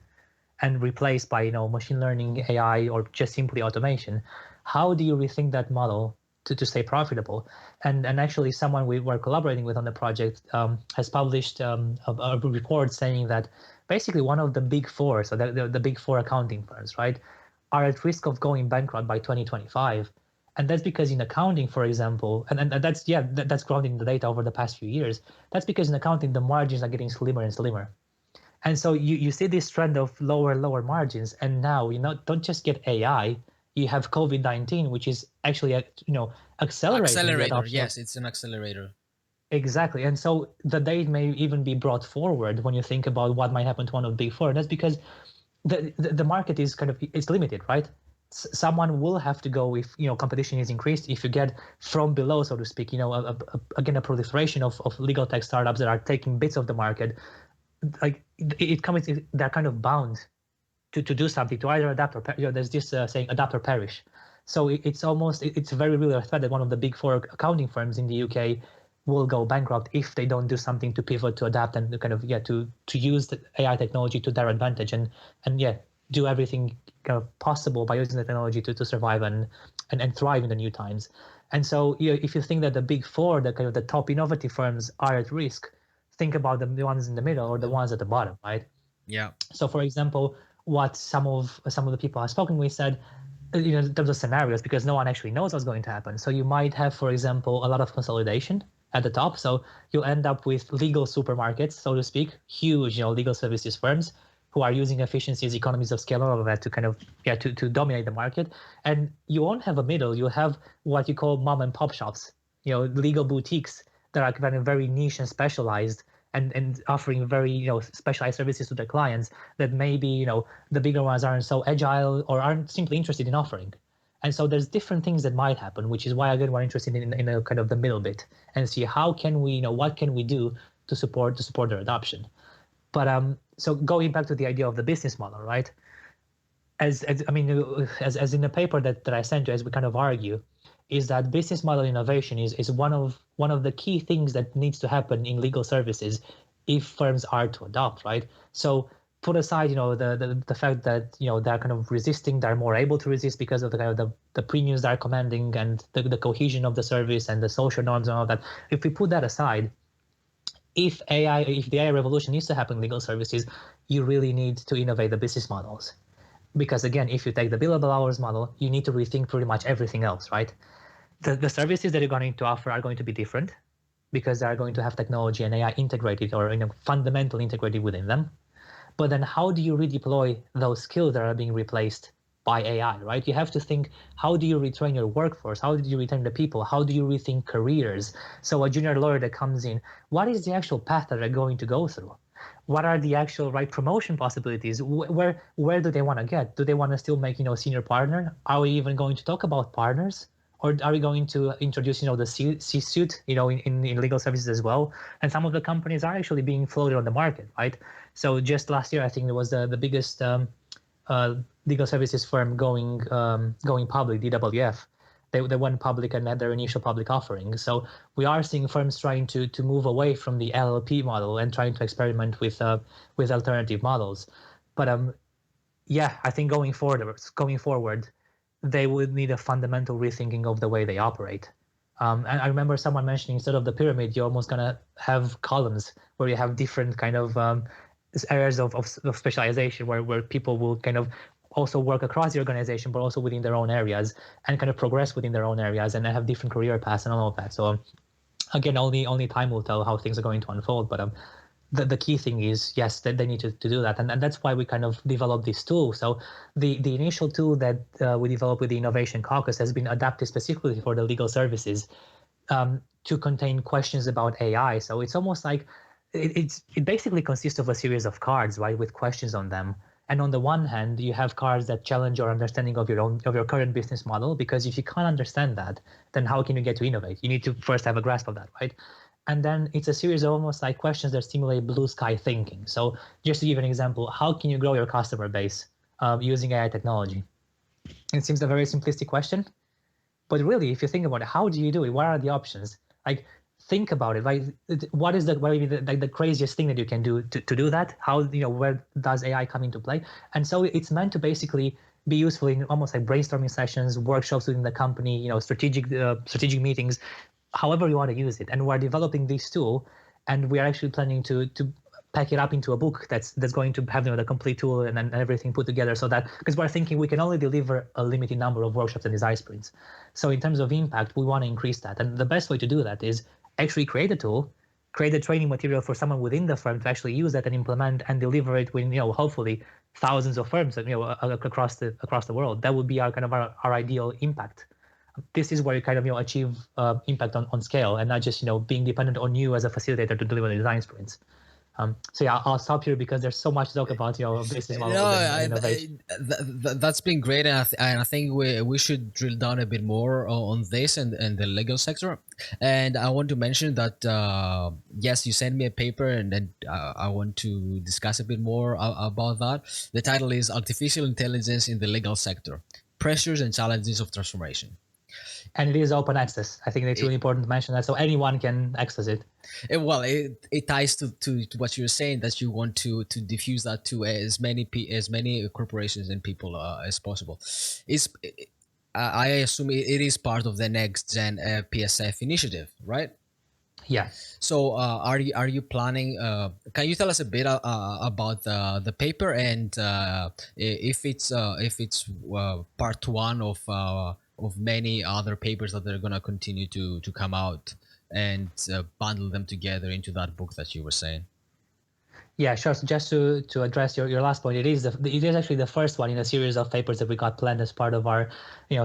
and replaced by machine learning, AI, or just simply automation, how do you rethink that model to stay profitable? And actually, someone we were collaborating with on the project has published a report saying that basically one of the big four, so the big four accounting firms, right, are at risk of going bankrupt by 2025. And that's because in accounting, for example, and that's grounded in the data over the past few years. That's because in accounting, the margins are getting slimmer and slimmer. And so you see this trend of lower and lower margins, and now don't just get AI, you have COVID-19, which is actually accelerating the Accelerator, adoption of. yes, it's an accelerator. Exactly. And so the date may even be brought forward when you think about what might happen to one of the big four. And that's because the market is it's limited, right? Someone will have to go if competition is increased. If you get from below, so to speak, again, a proliferation of legal tech startups that are taking bits of the market, like they're kind of bound to do something, to either adapt or there's this saying, adapt or perish. So it's very real a threat that one of the big four accounting firms in the UK will go bankrupt if they don't do something to pivot, to adapt, and to kind of to use the AI technology to their advantage, and do everything kind of possible by using the technology to survive and thrive in the new times. And so if you think that the big four, the kind of the top innovative firms are at risk, think about the ones in the middle or the ones at the bottom, right? Yeah. So, for example, what some of the people I've spoken with said, in terms of scenarios, because no one actually knows what's going to happen. So you might have, for example, a lot of consolidation at the top. So you'll end up with legal supermarkets, so to speak, huge, legal services firms who are using efficiencies, economies of scale, all of that to kind of to dominate the market. And you won't have a middle. You'll have what you call mom and pop shops, legal boutiques that are kind of very niche and specialized and offering very specialized services to their clients that maybe the bigger ones aren't so agile or aren't simply interested in offering. And so there's different things that might happen, which is why again we're interested in a kind of the middle bit and see how can we what can we do to support their adoption. But so going back to the idea of the business model, right? As I mean, as in the paper that I sent you, as we kind of argue, is that business model innovation is one of the key things that needs to happen in legal services if firms are to adopt, right? So put aside, the fact that they're kind of resisting, they're more able to resist because of the kind of the premiums they're commanding and the cohesion of the service and the social norms and all that. If we put that aside, if the AI revolution needs to happen in legal services, you really need to innovate the business models. Because again, if you take the billable hours model, you need to rethink pretty much everything else, right? The services that you're going to offer are going to be different because they are going to have technology and AI integrated or fundamentally integrated within them. But then how do you redeploy those skills that are being replaced by AI, right? You have to think, how do you retrain your workforce? How do you retrain the people? How do you rethink careers? So a junior lawyer that comes in, what is the actual path that they're going to go through? What are the actual right promotion possibilities? Where do they want to get? Do they want to still make senior partner? Are we even going to talk about partners? Or are we going to introduce the C-suite in legal services as well? And some of the companies are actually being floated on the market, right? So just last year, I think there was the biggest uh, legal services firm going public, DWF. They went public and had their initial public offering. So we are seeing firms trying to move away from the LLP model and trying to experiment with alternative models. But I think going forward, they would need a fundamental rethinking of the way they operate. And I remember someone mentioning, instead of the pyramid, you're almost gonna have columns where you have different kind of areas of specialization where people will kind of also work across the organization, but also within their own areas and kind of progress within their own areas and have different career paths and all of that. So again, only time will tell how things are going to unfold. But the key thing is, yes, that they need to do that. And that's why we kind of developed this tool. So the initial tool that we developed with the Innovation Caucus has been adapted specifically for the legal services to contain questions about AI. So it's almost like it basically consists of a series of cards, right, with questions on them. And on the one hand, you have cards that challenge your understanding of your current business model, because if you can't understand that, then how can you get to innovate? You need to first have a grasp of that, right? And then it's a series of almost like questions that stimulate blue sky thinking. So just to give an example, how can you grow your customer base using AI technology? It seems a very simplistic question, but really, if you think about it, how do you do it? What are the options? Like, think about it. Like, what is the craziest thing that you can do to do that? How where does AI come into play? And so it's meant to basically be useful in almost like brainstorming sessions, workshops within the company, strategic meetings, however you want to use it. And we're developing this tool, and we are actually planning to pack it up into a book that's going to have the complete tool and everything put together, so that, because we're thinking we can only deliver a limited number of workshops and design sprints. So in terms of impact, we want to increase that, and the best way to do that is actually create a tool, create a training material for someone within the firm to actually use that and implement and deliver it with hopefully thousands of firms across the world. That would be our ideal impact. This is where you kind of achieve impact on scale, and not just being dependent on you as a facilitator to deliver the design sprints. So yeah, I'll stop here because there's so much to talk about, business No, models and innovation. that's been great, and I think we should drill down a bit more on this and the legal sector. And I want to mention that yes, you sent me a paper, and I want to discuss a bit more about that. The title is "Artificial Intelligence in the Legal Sector: pressures and challenges of transformation. And it is open access. I think it's really important to mention that, so anyone can access it. It ties to what you're saying, that you want to diffuse that to as many corporations and people as possible. Is I assume it is part of the next gen PSF initiative, right? Yeah. So are you planning? Can you tell us a bit about the paper, and if it's part one of many other papers that are gonna continue to come out, and bundle them together into that book that you were saying? Yeah, sure. So just to address your last point, it is actually the first one in a series of papers that we got planned as part of our,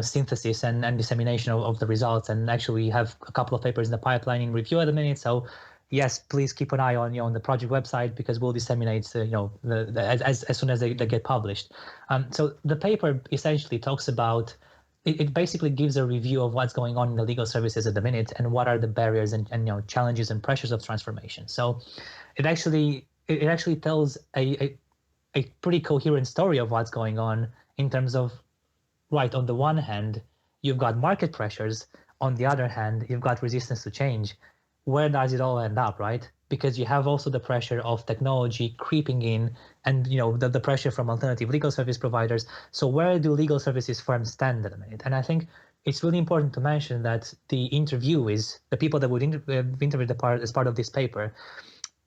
synthesis and dissemination of the results. And actually, we have a couple of papers in the pipeline in review at the minute. So yes, please keep an eye on on the project website, because we'll disseminate as soon as they get published. So the paper essentially talks about. It basically gives a review of what's going on in the legal services at the minute, and what are the barriers and challenges and pressures of transformation. So it actually tells a pretty coherent story of what's going on in terms of, right, on the one hand, you've got market pressures. On the other hand, you've got resistance to change. Where does it all end up, right? Because you have also the pressure of technology creeping in, and the pressure from alternative legal service providers. So where do legal services firms stand at the minute? And I think it's really important to mention that the interviewees, the people that would interview as part of this paper,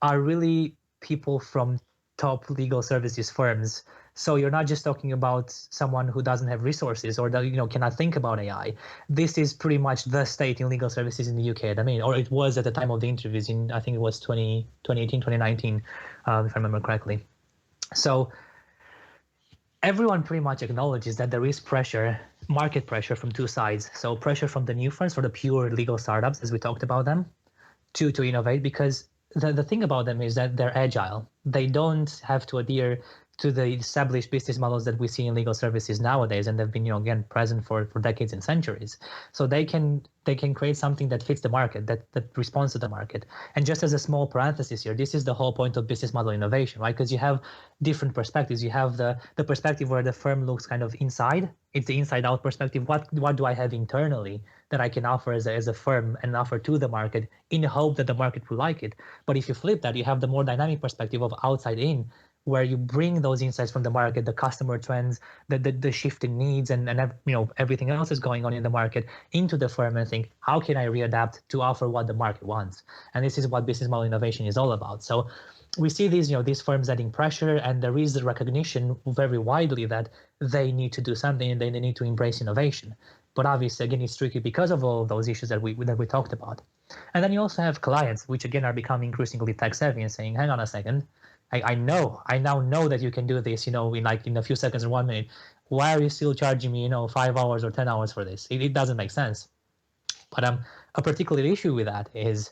are really people from top legal services firms. So you're not just talking about someone who doesn't have resources, or that cannot think about AI. This is pretty much the state in legal services in the UK. I mean, or it was at the time of the interviews in, I think it was 2018, 2019, if I remember correctly. So everyone pretty much acknowledges that there is pressure, market pressure from two sides. So pressure from the new firms, for the pure legal startups, as we talked about them, to innovate, because the thing about them is that they're agile. They don't have to adhere to the established business models that we see in legal services nowadays, and they've been again present for decades and centuries. So they can create something that fits the market, that responds to the market. And just as a small parenthesis here, this is the whole point of business model innovation, right? Because you have different perspectives. You have the perspective where the firm looks kind of inside. It's the inside out perspective. What do I have internally that I can offer as a firm and offer to the market, in the hope that the market will like it? But if you flip that, you have the more dynamic perspective of outside in, where you bring those insights from the market, the customer trends, the shifting needs, and everything else is going on in the market, into the firm, and think, how can I readapt to offer what the market wants? And this is what business model innovation is all about. So we see these firms adding pressure, and there is the recognition very widely that they need to do something, and they need to embrace innovation. But obviously, again, it's tricky because of all of those issues that we talked about. And then you also have clients, which again are becoming increasingly tech savvy and saying, hang on a second, I now know that you can do this, in a few seconds or 1 minute. Why are you still charging me, 5 hours or 10 hours for this? It doesn't make sense. But a particular issue with that is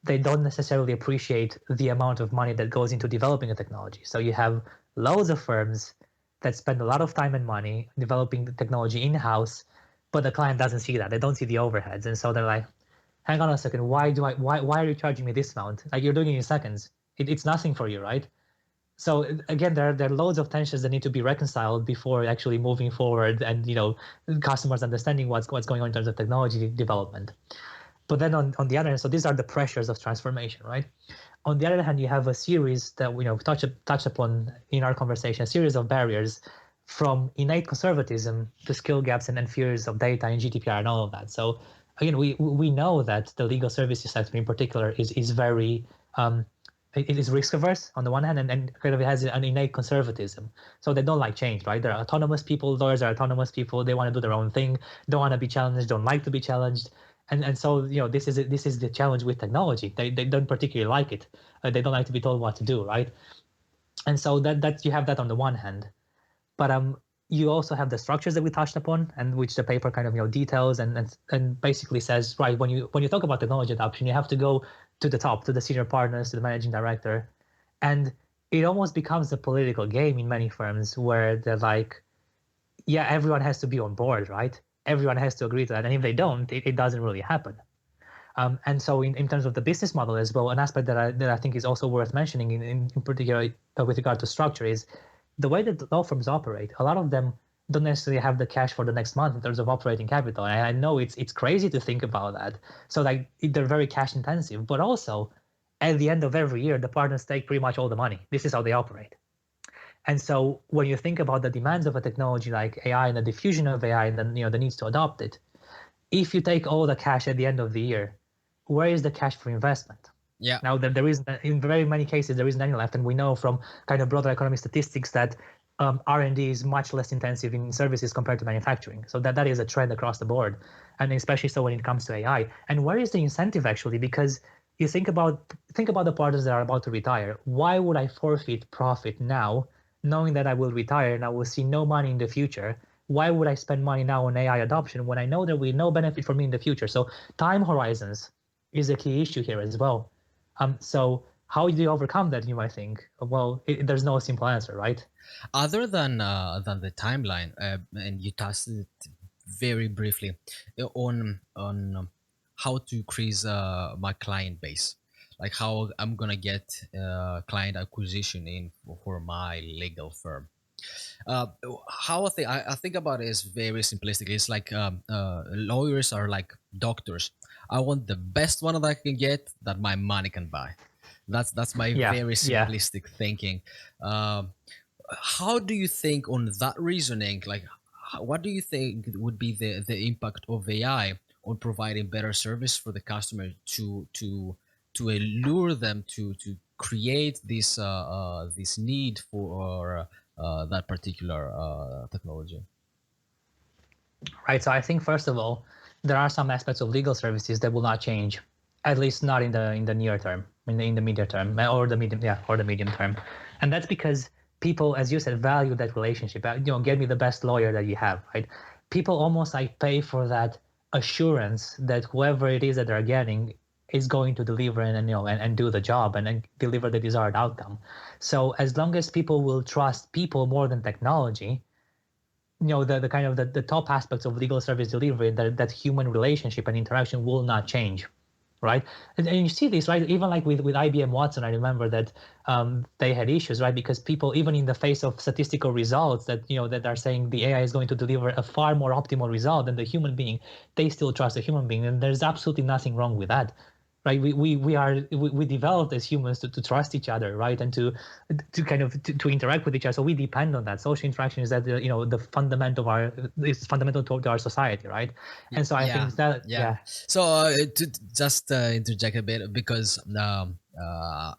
they don't necessarily appreciate the amount of money that goes into developing a technology. So you have loads of firms that spend a lot of time and money developing the technology in-house, but the client doesn't see that. They don't see the overheads. And so they're like, hang on a second, why are you charging me this amount? Like, you're doing it in seconds. It's nothing for you, right? So again, there are loads of tensions that need to be reconciled before actually moving forward, and customers understanding what's going on in terms of technology development. But then on the other hand, so these are the pressures of transformation, right? On the other hand, you have a series that we touched upon in our conversation, a series of barriers, from innate conservatism to skill gaps and fears of data and GDPR and all of that. So again, we know that the legal services sector in particular is very it is risk averse on the one hand, and kind of has an innate conservatism. So they don't like change, right? They're autonomous people. Lawyers are autonomous people. They want to do their own thing. Don't want to be challenged. Don't like to be challenged. And so this is the challenge with technology. They don't particularly like it. They don't like to be told what to do, right? And so that you have that on the one hand, but you also have the structures that we touched upon, and which the paper kind of details and basically says, right, when you talk about technology adoption, you have to go to the top, to the senior partners, to the managing director, and it almost becomes a political game in many firms, where they're like, yeah, everyone has to be on board, right? Everyone has to agree to that, and if they don't, it doesn't really happen. And so in terms of the business model as well, an aspect that I think is also worth mentioning in particular with regard to structure is the way that law firms operate. A lot of them don't necessarily have the cash for the next month in terms of operating capital. And I know it's crazy to think about that. So like they're very cash intensive, but also at the end of every year, the partners take pretty much all the money. This is how they operate. And so when you think about the demands of a technology like AI and the diffusion of AI and then the needs to adopt it, if you take all the cash at the end of the year, where is the cash for investment? Yeah. Now, there is, in very many cases, there isn't any left, and we know from kind of broader economic statistics that R&D is much less intensive in services compared to manufacturing. So that is a trend across the board, and especially so when it comes to AI. And where is the incentive actually? Because you think about the partners that are about to retire. Why would I forfeit profit now, knowing that I will retire and I will see no money in the future? Why would I spend money now on AI adoption when I know there will be no benefit for me in the future? So time horizons is a key issue here as well. So how do you overcome that? You might think. Well, there's no simple answer, right? Other than the timeline, and you touched it very briefly on how to increase my client base, like how I'm gonna get client acquisition in for my legal firm. uh, how I think about it is very simplistic. It's like lawyers are like doctors. I want the best one that I can get that my money can buy. That's my Yeah, very yeah. simplistic thinking. Um, how do you think on that reasoning? Like, what do you think would be the impact of AI on providing better service for the customer to allure them to create this need for that particular technology? Right. So I think first of all, there are some aspects of legal services that will not change, at least not in the near term, in the medium term, or the medium term, and that's because people, as you said, value that relationship. Get me the best lawyer that you have, right? People almost like pay for that assurance that whoever it is that they're getting is going to deliver and do the job and deliver the desired outcome. So as long as people will trust people more than technology, the kind of the top aspects of legal service delivery, that human relationship and interaction will not change, right? And you see this, right? Even like with IBM Watson, I remember that they had issues, right? Because people, even in the face of statistical results that are saying the AI is going to deliver a far more optimal result than the human being, they still trust the human being, and there's absolutely nothing wrong with that, right? We developed as humans to trust each other, right? And to kind of to interact with each other. So we depend on that. Social interaction is that the fundamental of our is fundamental to our society, right? And so I Yeah, think that, yeah. yeah. So to just interject a bit because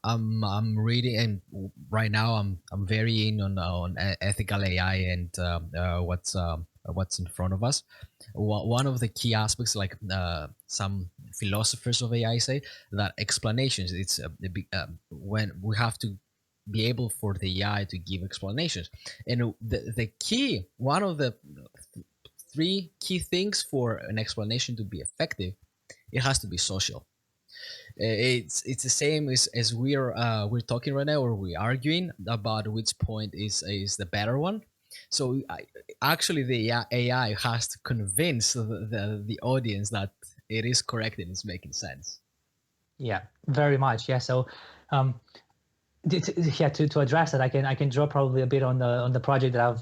I'm reading, and right now I'm very in on ethical AI and what's in front of us. One of the key aspects, like some philosophers of AI say, that explanations. It's when we have to be able for the AI to give explanations, and the key, one of the three key things for an explanation to be effective: it has to be social. It's the same as we're talking right now, or we're arguing about which point is the better one. So actually the AI has to convince the audience that it is correct and it's making sense. Yeah, very much. Yeah. So, um, yeah, to address that, I can draw probably a bit on the project that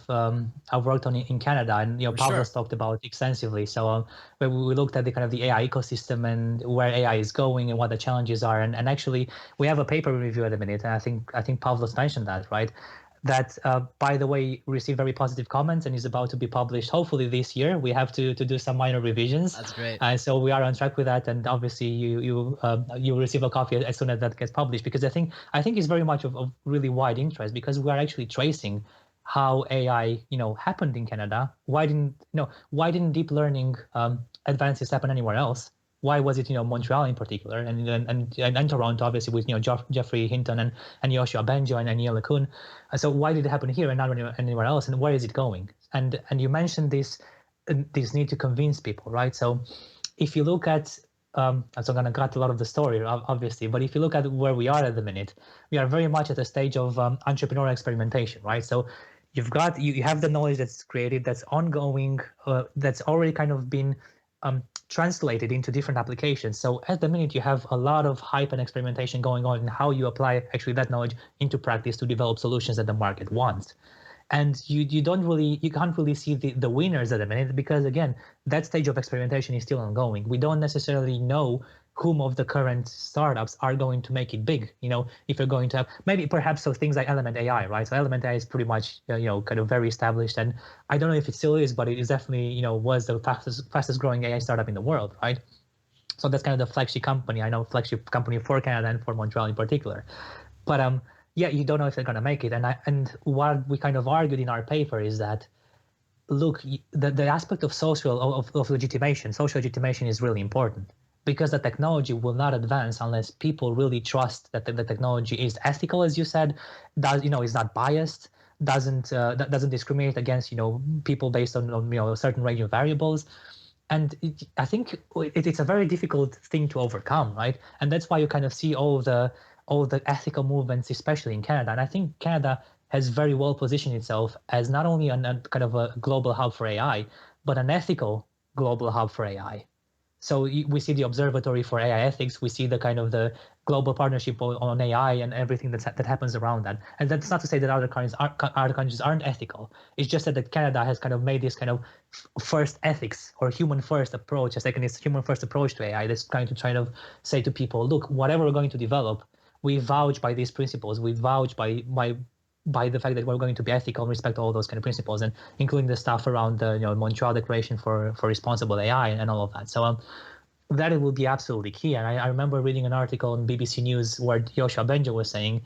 I've worked on in Canada, and For sure. Pavlos talked about extensively. So, where we looked at the kind of the AI ecosystem and where AI is going and what the challenges are, and actually we have a paper review at the minute, and I think Pavlos mentioned that, right? That, by the way, received very positive comments and is about to be published hopefully this year. We have to do some minor revisions, That's great. and so we are on track with that. And obviously, you will receive a copy as soon as that gets published, because I think it's very much of really wide interest, because we are actually tracing how AI happened in Canada. Why didn't deep learning advances happen anywhere else? Why was it Montreal in particular, and Toronto, obviously, with Jeffrey Hinton and Yoshua Benjo and Neil LeCun. So why did it happen here and not anywhere else, and where is it going? And you mentioned this need to convince people, right? So if you look at so I'm gonna cut a lot of the story, obviously, but if you look at where we are at the minute, we are very much at a stage of entrepreneurial experimentation, right? So you have the knowledge that's created, that's ongoing, that's already kind of been translated into different applications. So at the minute, you have a lot of hype and experimentation going on in how you apply actually that knowledge into practice to develop solutions that the market wants. and you can't really see the winners at the minute, because again, that stage of experimentation is still ongoing. We don't necessarily know whom of the current startups are going to make it big. If you're going to have, maybe perhaps, so things like Element AI, right? So Element AI is pretty much kind of very established, and I don't know if it still is, but it is definitely was the fastest growing AI startup in the world, right? So that's kind of the flagship company. I know, flagship company for Canada and for Montreal in particular. But yeah, you don't know if they're gonna make it. And what we kind of argued in our paper is that, look, the aspect of social legitimation is really important, because the technology will not advance unless people really trust that the technology is ethical, as you said, is not biased, doesn't discriminate against people based on a certain range of variables. And I think it's a very difficult thing to overcome, right? And that's why you kind of see all the ethical movements, especially in Canada. And I think Canada has very well positioned itself as not only a kind of a global hub for AI, but an ethical global hub for AI. So we see the Observatory for AI Ethics. We see the kind of the global partnership on AI and everything that happens around that. And that's not to say that other countries aren't ethical. It's just that Canada has kind of made this kind of first ethics or human first approach, has taken this human first approach to AI. That's going to try to say to people, look, whatever we're going to develop, we vouch by these principles. We vouch by the fact that we're going to be ethical and respect all those kind of principles, and including the stuff around the Montreal Declaration for responsible AI and all of that. So that it will be absolutely key. And I remember reading an article on BBC News where Yoshua Benjo was saying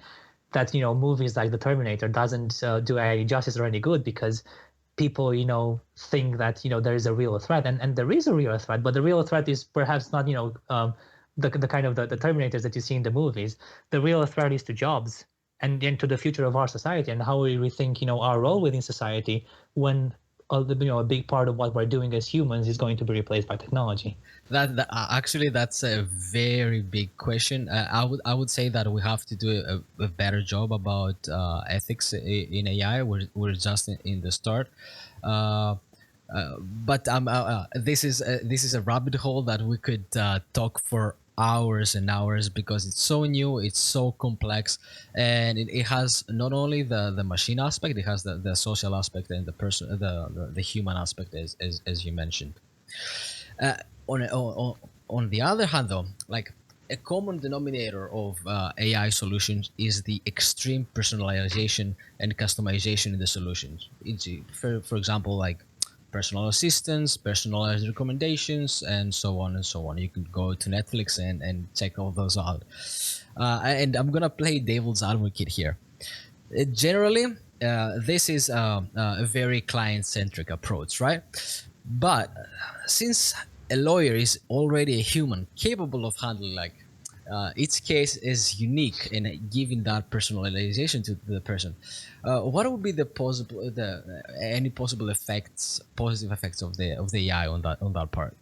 that movies like The Terminator doesn't do AI justice or any good, because people think that there is a real threat, and there is a real threat, but the real threat is perhaps not the kind of the Terminators that you see in the movies. The real threat is to jobs and into the future of our society, and how we rethink our role within society when a big part of what we're doing as humans is going to be replaced by technology. Actually, that's a very big question. I would say that we have to do a better job about ethics in AI. We're just in the start. Uh, but this is a rabbit hole that we could talk for hours and hours, because it's so new, it's so complex, and it has not only the machine aspect, it has the social aspect and the human aspect, as you mentioned. uh, on the other hand, though, like, a common denominator of AI solutions is the extreme personalization and customization in the solutions. For example, like personal assistance, personalized recommendations, and so on and so on. You can go to Netflix and check all those out. And I'm gonna play devil's advocate here. Generally, this is a very client-centric approach, right? But since a lawyer is already a human capable of handling, like, each case is unique and giving that personalization to the person, what would be the any possible effects, positive effects of the AI on that part?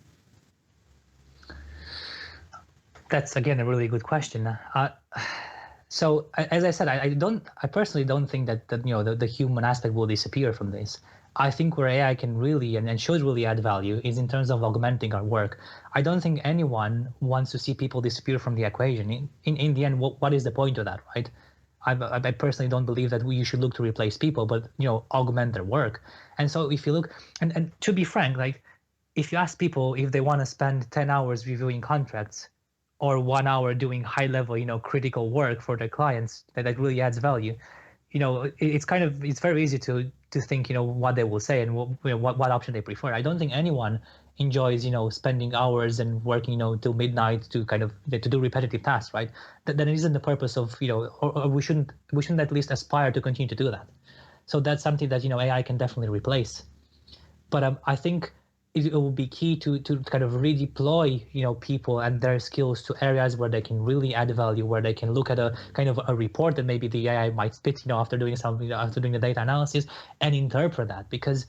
That's again a really good question. So as I said, I personally don't think that the human aspect will disappear from this. I think where AI can really and should really add value is in terms of augmenting our work. I don't think anyone wants to see people disappear from the equation. In the end, what is the point of that, right? I personally don't believe that you should look to replace people, but augment their work. And so if you look, and to be frank, like, if you ask people if they want to spend 10 hours reviewing contracts or 1 hour doing high level, critical work for their clients that really adds value, it's very easy to think, what they will say and what option they prefer. I don't think anyone enjoys, spending hours and working, till midnight to kind of to do repetitive tasks, right? That isn't the purpose of, or we shouldn't at least aspire to continue to do that. So that's something that, AI can definitely replace. But I think it will be key to kind of redeploy people and their skills to areas where they can really add value, where they can look at a kind of a report that maybe the AI might spit after doing something, after doing the data analysis, and interpret that. Because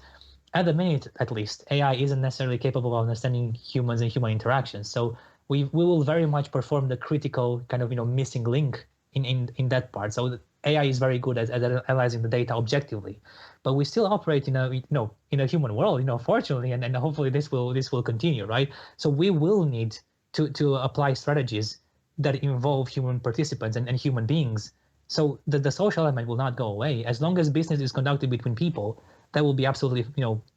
at the minute, at least, AI isn't necessarily capable of understanding humans and human interactions. So we will very much perform the critical kind of missing link in that part. So AI is very good at analyzing the data objectively, but we still operate in a human world, fortunately, and hopefully this will continue, right? So we will need to apply strategies that involve human participants and human beings, So the social element will not go away as long as business is conducted between people. That will be absolutely,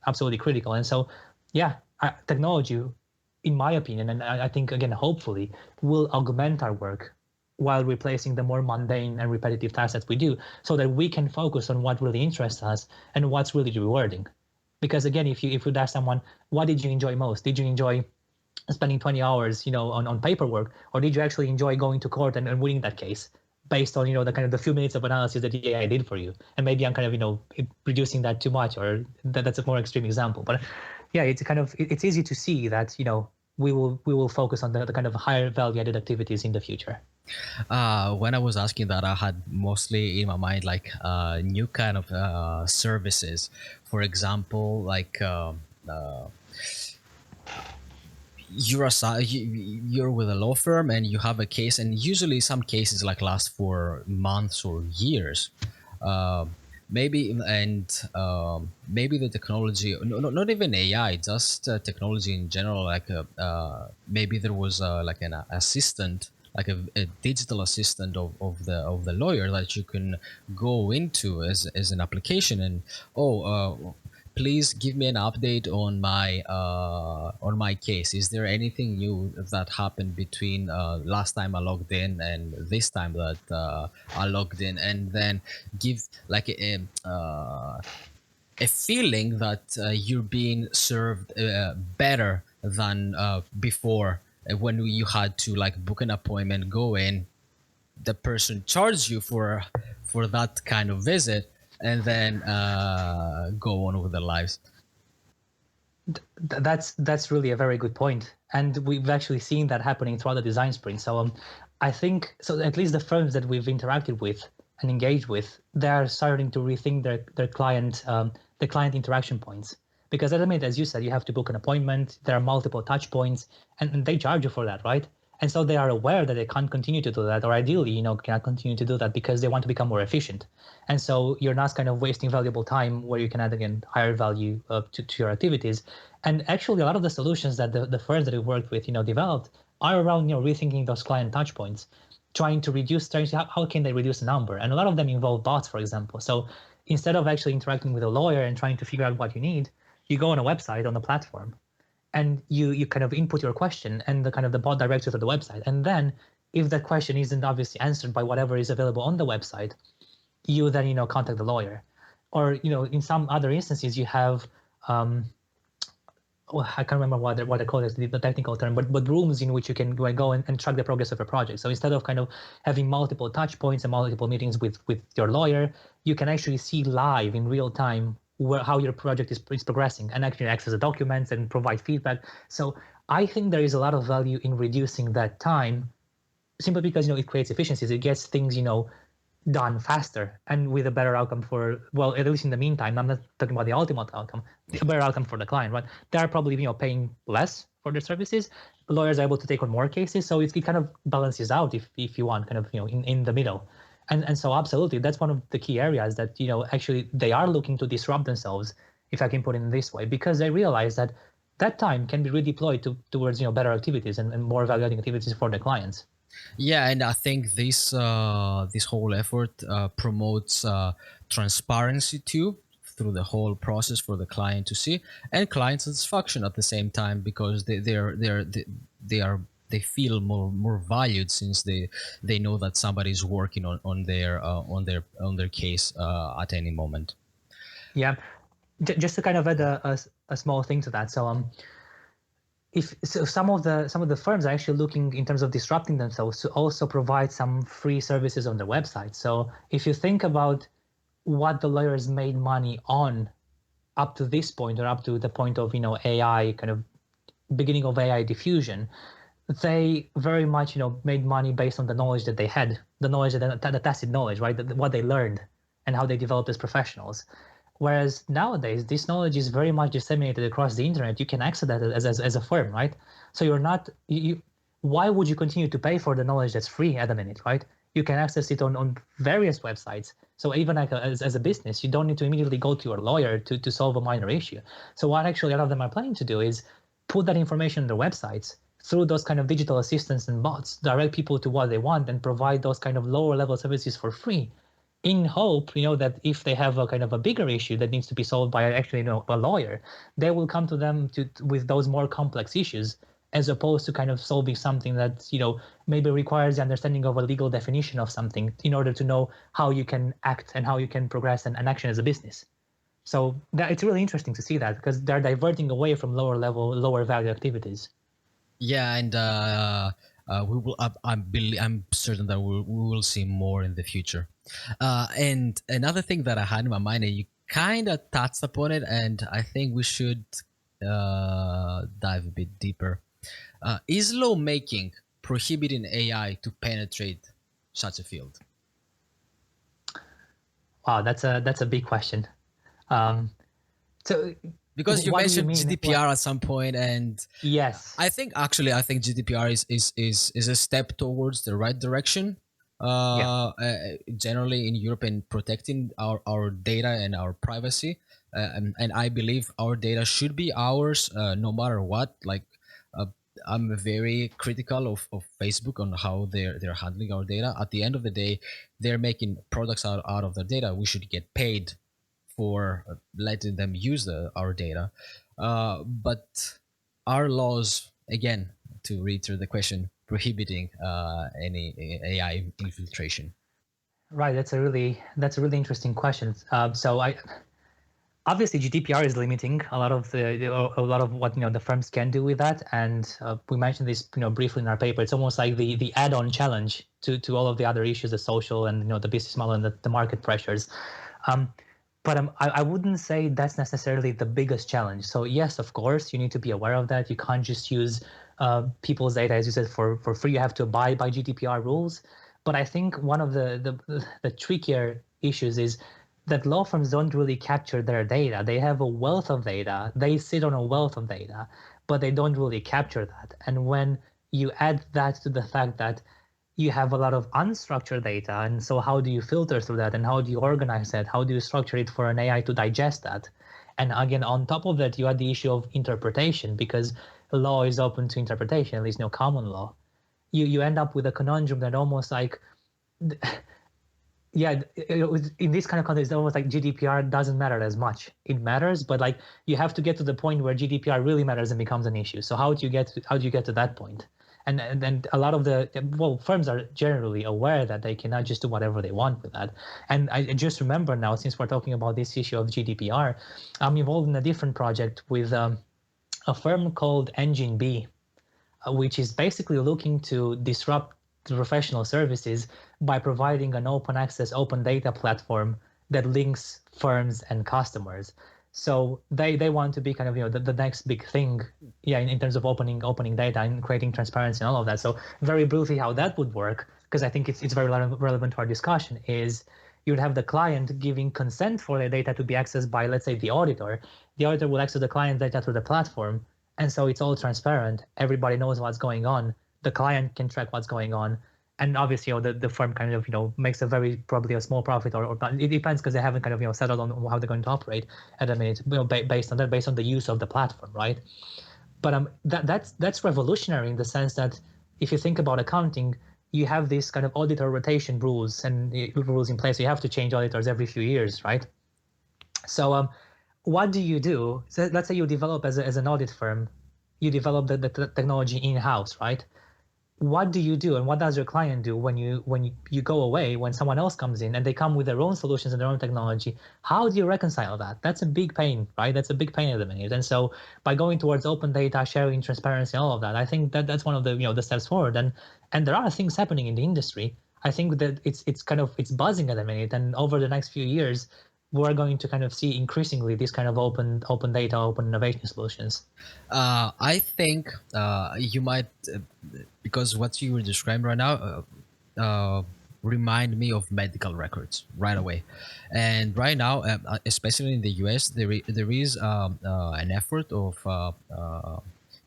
absolutely critical. And so, yeah, technology, in my opinion, and I think again, hopefully, will augment our work while replacing the more mundane and repetitive tasks that we do, so that we can focus on what really interests us and what's really rewarding. Because again, if you ask someone, what did you enjoy most? Did you enjoy spending 20 hours, on paperwork, or did you actually enjoy going to court and winning that case based on, the kind of the few minutes of analysis that the AI did for you? And maybe I'm kind of, reducing that too much, or that's a more extreme example. But yeah, it's easy to see that, we will focus on the kind of higher value added activities in the future. When I was asking that, I had mostly in my mind like new kind of services. For example, like you're with a law firm and you have a case, and usually some cases like last for months or years. Uh, maybe and maybe the technology, not even AI, just technology in general. Like maybe there was like an assistant, like a digital assistant of the lawyer that you can go into as an application, and please give me an update on my case. Is there anything new that happened between last time I logged in and this time that I logged in, and then give like a feeling that you're being served better than before, when you had to like book an appointment, go in, the person charge you for that kind of visit, and then go on with their lives. That's really a very good point, and we've actually seen that happening throughout the design sprint. So I think so. At least the firms that we've interacted with and engaged with, they are starting to rethink their client the client interaction points. Because as you said, you have to book an appointment. There are multiple touch points, and they charge you for that, right? And so they are aware that they can't continue to do that, or ideally, cannot continue to do that because they want to become more efficient. And so you're not kind of wasting valuable time where you can add again higher value to your activities. And actually, a lot of the solutions that the firms that we worked with, developed are around, rethinking those client touch points, trying to how can they reduce the number? And a lot of them involve bots, for example. So instead of actually interacting with a lawyer and trying to figure out what you need, you go on a website on the platform and you kind of input your question, and the bot directs you to the website. And then if that question isn't obviously answered by whatever is available on the website, you then contact the lawyer. Or in some other instances you have I can't remember what they call it, the technical term, but rooms in which you can go and track the progress of a project. So instead of kind of having multiple touch points and multiple meetings with your lawyer, you can actually see live in real time how your project is progressing, and actually access the documents and provide feedback. So I think there is a lot of value in reducing that time, simply because it creates efficiencies. It gets things done faster and with a better outcome for, well, at least in the meantime. I'm not talking about the ultimate outcome, a better outcome for the client, right? They're probably paying less for their services. Lawyers are able to take on more cases, so it kind of balances out, if you want, kind of in the middle. And so absolutely, that's one of the key areas that actually they are looking to disrupt themselves, if I can put it in this way, because they realize that that time can be redeployed towards better activities and more value-adding activities for the clients. Yeah, and I think this whole effort promotes transparency too, through the whole process for the client to see, and client satisfaction at the same time, because they feel more valued, since they know that somebody's working on their case at any moment. Yeah, just to kind of add a small thing to that. So if so some of the firms are actually looking, in terms of disrupting themselves, to also provide some free services on their website. So if you think about what the lawyers made money on up to this point, or up to the point of AI, kind of beginning of AI diffusion, they very much made money based on the knowledge that they had, the knowledge, the tacit knowledge, right? What they learned and how they developed as professionals. Whereas nowadays, this knowledge is very much disseminated across the internet. You can access that as a firm, right? So you're not why would you continue to pay for the knowledge that's free at the minute, right? You can access it on various websites. So even like as a business, you don't need to immediately go to your lawyer to solve a minor issue. So what actually a lot of them are planning to do is put that information on their websites through those kind of digital assistants and bots, direct people to what they want and provide those kind of lower level services for free, in hope, that if they have a kind of a bigger issue that needs to be solved by actually, a lawyer, they will come to them with those more complex issues, as opposed to kind of solving something that, maybe requires the understanding of a legal definition of something in order to know how you can act and how you can progress and action as a business. So it's really interesting to see that, because they're diverting away from lower level, lower value activities. Yeah, and we will. I'm certain that we will see more in the future. And another thing that I had in my mind, and you kind of touched upon it, and I think we should dive a bit deeper. Is lawmaking prohibiting AI to penetrate such a field? Wow, that's a big question. Um, so Because you what do you mentioned mean? GDPR at some point, and Yes. I think GDPR is a step towards the right direction. Yeah. Generally in Europe, in protecting our data and our privacy, and I believe our data should be ours, no matter what. Like, uh, I'm very critical of Facebook on how they're handling our data. At the end of the day, they're making products out of their data. We should get paid for letting them use our data. But our laws, again, to reiterate the question, prohibiting any AI infiltration. Right. That's a really interesting question. So I obviously GDPR is limiting a lot of what the firms can do with that, and we mentioned this briefly in our paper. It's almost like the add-on challenge to all of the other issues, the social and the business model and the market pressures. Um, but I wouldn't say that's necessarily the biggest challenge. So yes, of course, you need to be aware of that. You can't just use people's data, as you said, for free. You have to abide by GDPR rules. But I think one of the trickier issues is that law firms don't really capture their data. They have a wealth of data. They sit on a wealth of data, but they don't really capture that. And when you add that to the fact that you have a lot of unstructured data, and so how do you filter through that, and how do you organize that? How do you structure it for an AI to digest that? And again, on top of that, you add the issue of interpretation, because law is open to interpretation, at least common law. You end up with a conundrum that almost like, yeah, in this kind of context, it's almost like GDPR doesn't matter as much. It matters, but like you have to get to the point where GDPR really matters and becomes an issue. So how do you get to that point? And then a lot of the firms are generally aware that they cannot just do whatever they want with that. And I just remember now, since we're talking about this issue of GDPR, I'm involved in a different project with a firm called Engine B, which is basically looking to disrupt the professional services by providing an open access, open data platform that links firms and customers. So they want to be kind of the next big thing, yeah, in terms of opening data and creating transparency and all of that. So very briefly, how that would work, because I think it's very relevant to our discussion, is you would have the client giving consent for their data to be accessed by, let's say, the auditor. The auditor will access the client data through the platform, and so it's all transparent. Everybody knows what's going on. The client can track what's going on. And obviously, the firm kind of, makes a very probably a small profit, or not. It depends, because they haven't kind of, settled on how they're going to operate at the minute, based on that, based on the use of the platform, right? But that's revolutionary in the sense that if you think about accounting, you have this kind of auditor rotation rules and rules in place. So you have to change auditors every few years, right? So what do you do? So let's say you develop as an audit firm, you develop the technology in-house, right? What do you do, and what does your client do when you go away, when someone else comes in and they come with their own solutions and their own technology? How do you reconcile that? That's a big pain, right? That's a big pain at the minute. And so by going towards open data, sharing, transparency, all of that, I think that's one of the steps forward. And there are things happening in the industry. I think that it's buzzing at the minute, and over the next few years we're going to kind of see increasingly this kind of open data, open innovation solutions. I think you might, because what you were describing right now, remind me of medical records right away. And right now, especially in the US, there is an effort of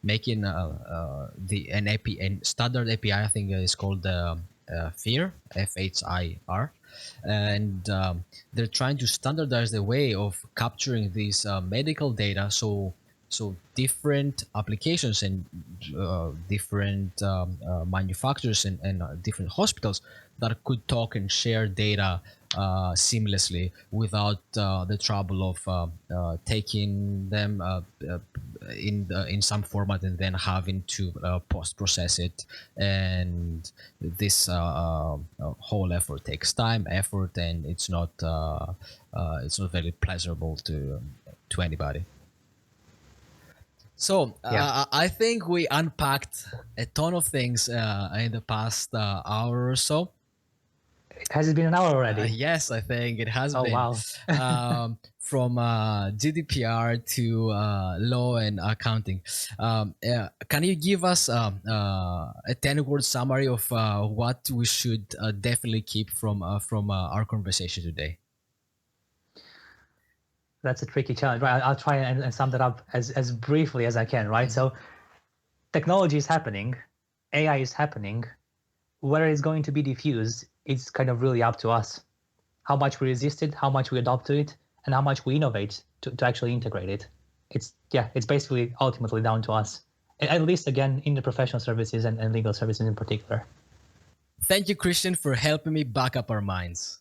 making the an API, an standard API. I think is called FHIR, FHIR, and they're trying to standardize the way of capturing these medical data, so So different applications and different manufacturers and different hospitals that could talk and share data seamlessly without the trouble of taking them in some format and then having to post process it. And this whole effort takes time, effort, and it's not very pleasurable to anybody. So Yeah, I think we unpacked a ton of things in the past hour or so. has it been an hour already? Yes, I think it has Oh been. wow. From GDPR to law and accounting. Yeah, can you give us a 10-word summary of what we should definitely keep from our conversation today? That's a tricky challenge, right? I'll try and sum that up as briefly as I can, right? Mhm. So technology is happening, AI is happening. Whether it's going to be diffused, it's kind of really up to us. How much we resist it, how much we adopt to it, and how much we innovate to actually integrate it. It's basically ultimately down to us. At least again in the professional services and legal services in particular. Thank you, Christian, for helping me back up our minds.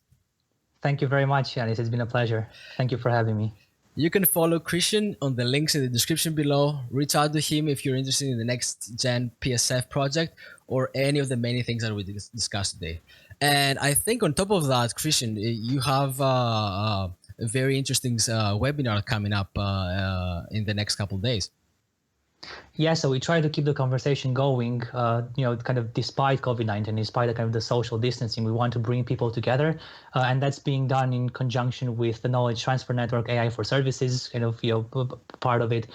Thank you very much, Yanis. It's been a pleasure. Thank you for having me. You can follow Christian on the links in the description below. Reach out to him if you're interested in the next gen PSF project or any of the many things that we discussed today. And I think on top of that, Christian, you have a very interesting webinar coming up in the next couple of days. Yeah, so we try to keep the conversation going, kind of despite COVID-19, despite the kind of the social distancing. We want to bring people together, and that's being done in conjunction with the Knowledge Transfer Network AI for Services, part of it.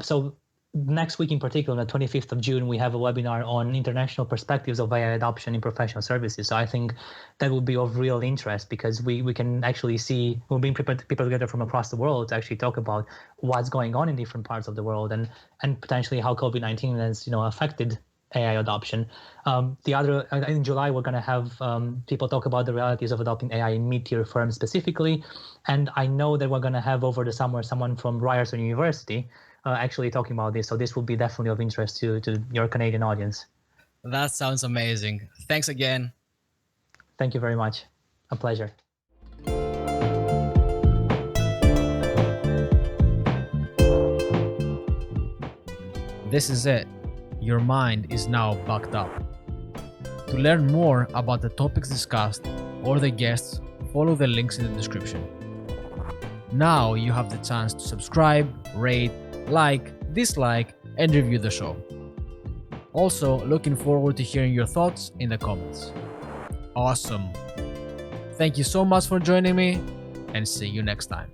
So next week in particular, on the 25th of June, we have a webinar on international perspectives of AI adoption in professional services. So I think that would be of real interest because we can actually see, we'll bring people together from across the world to actually talk about what's going on in different parts of the world and potentially how COVID-19 has affected AI adoption. The other in July, we're going to have people talk about the realities of adopting AI in mid-tier firms specifically, and I know that we're going to have over the summer someone from Ryerson University actually talking about this. So this will be definitely of interest to your Canadian audience. That sounds amazing. Thanks again. Thank you very much. A pleasure. This is it. Your mind is now backed up. To learn more about the topics discussed or the guests, follow the links in the description. Now you have the chance to subscribe, rate, like, dislike, and review the show. Also, looking forward to hearing your thoughts in the comments. Awesome. Thank you so much for joining me, and see you next time.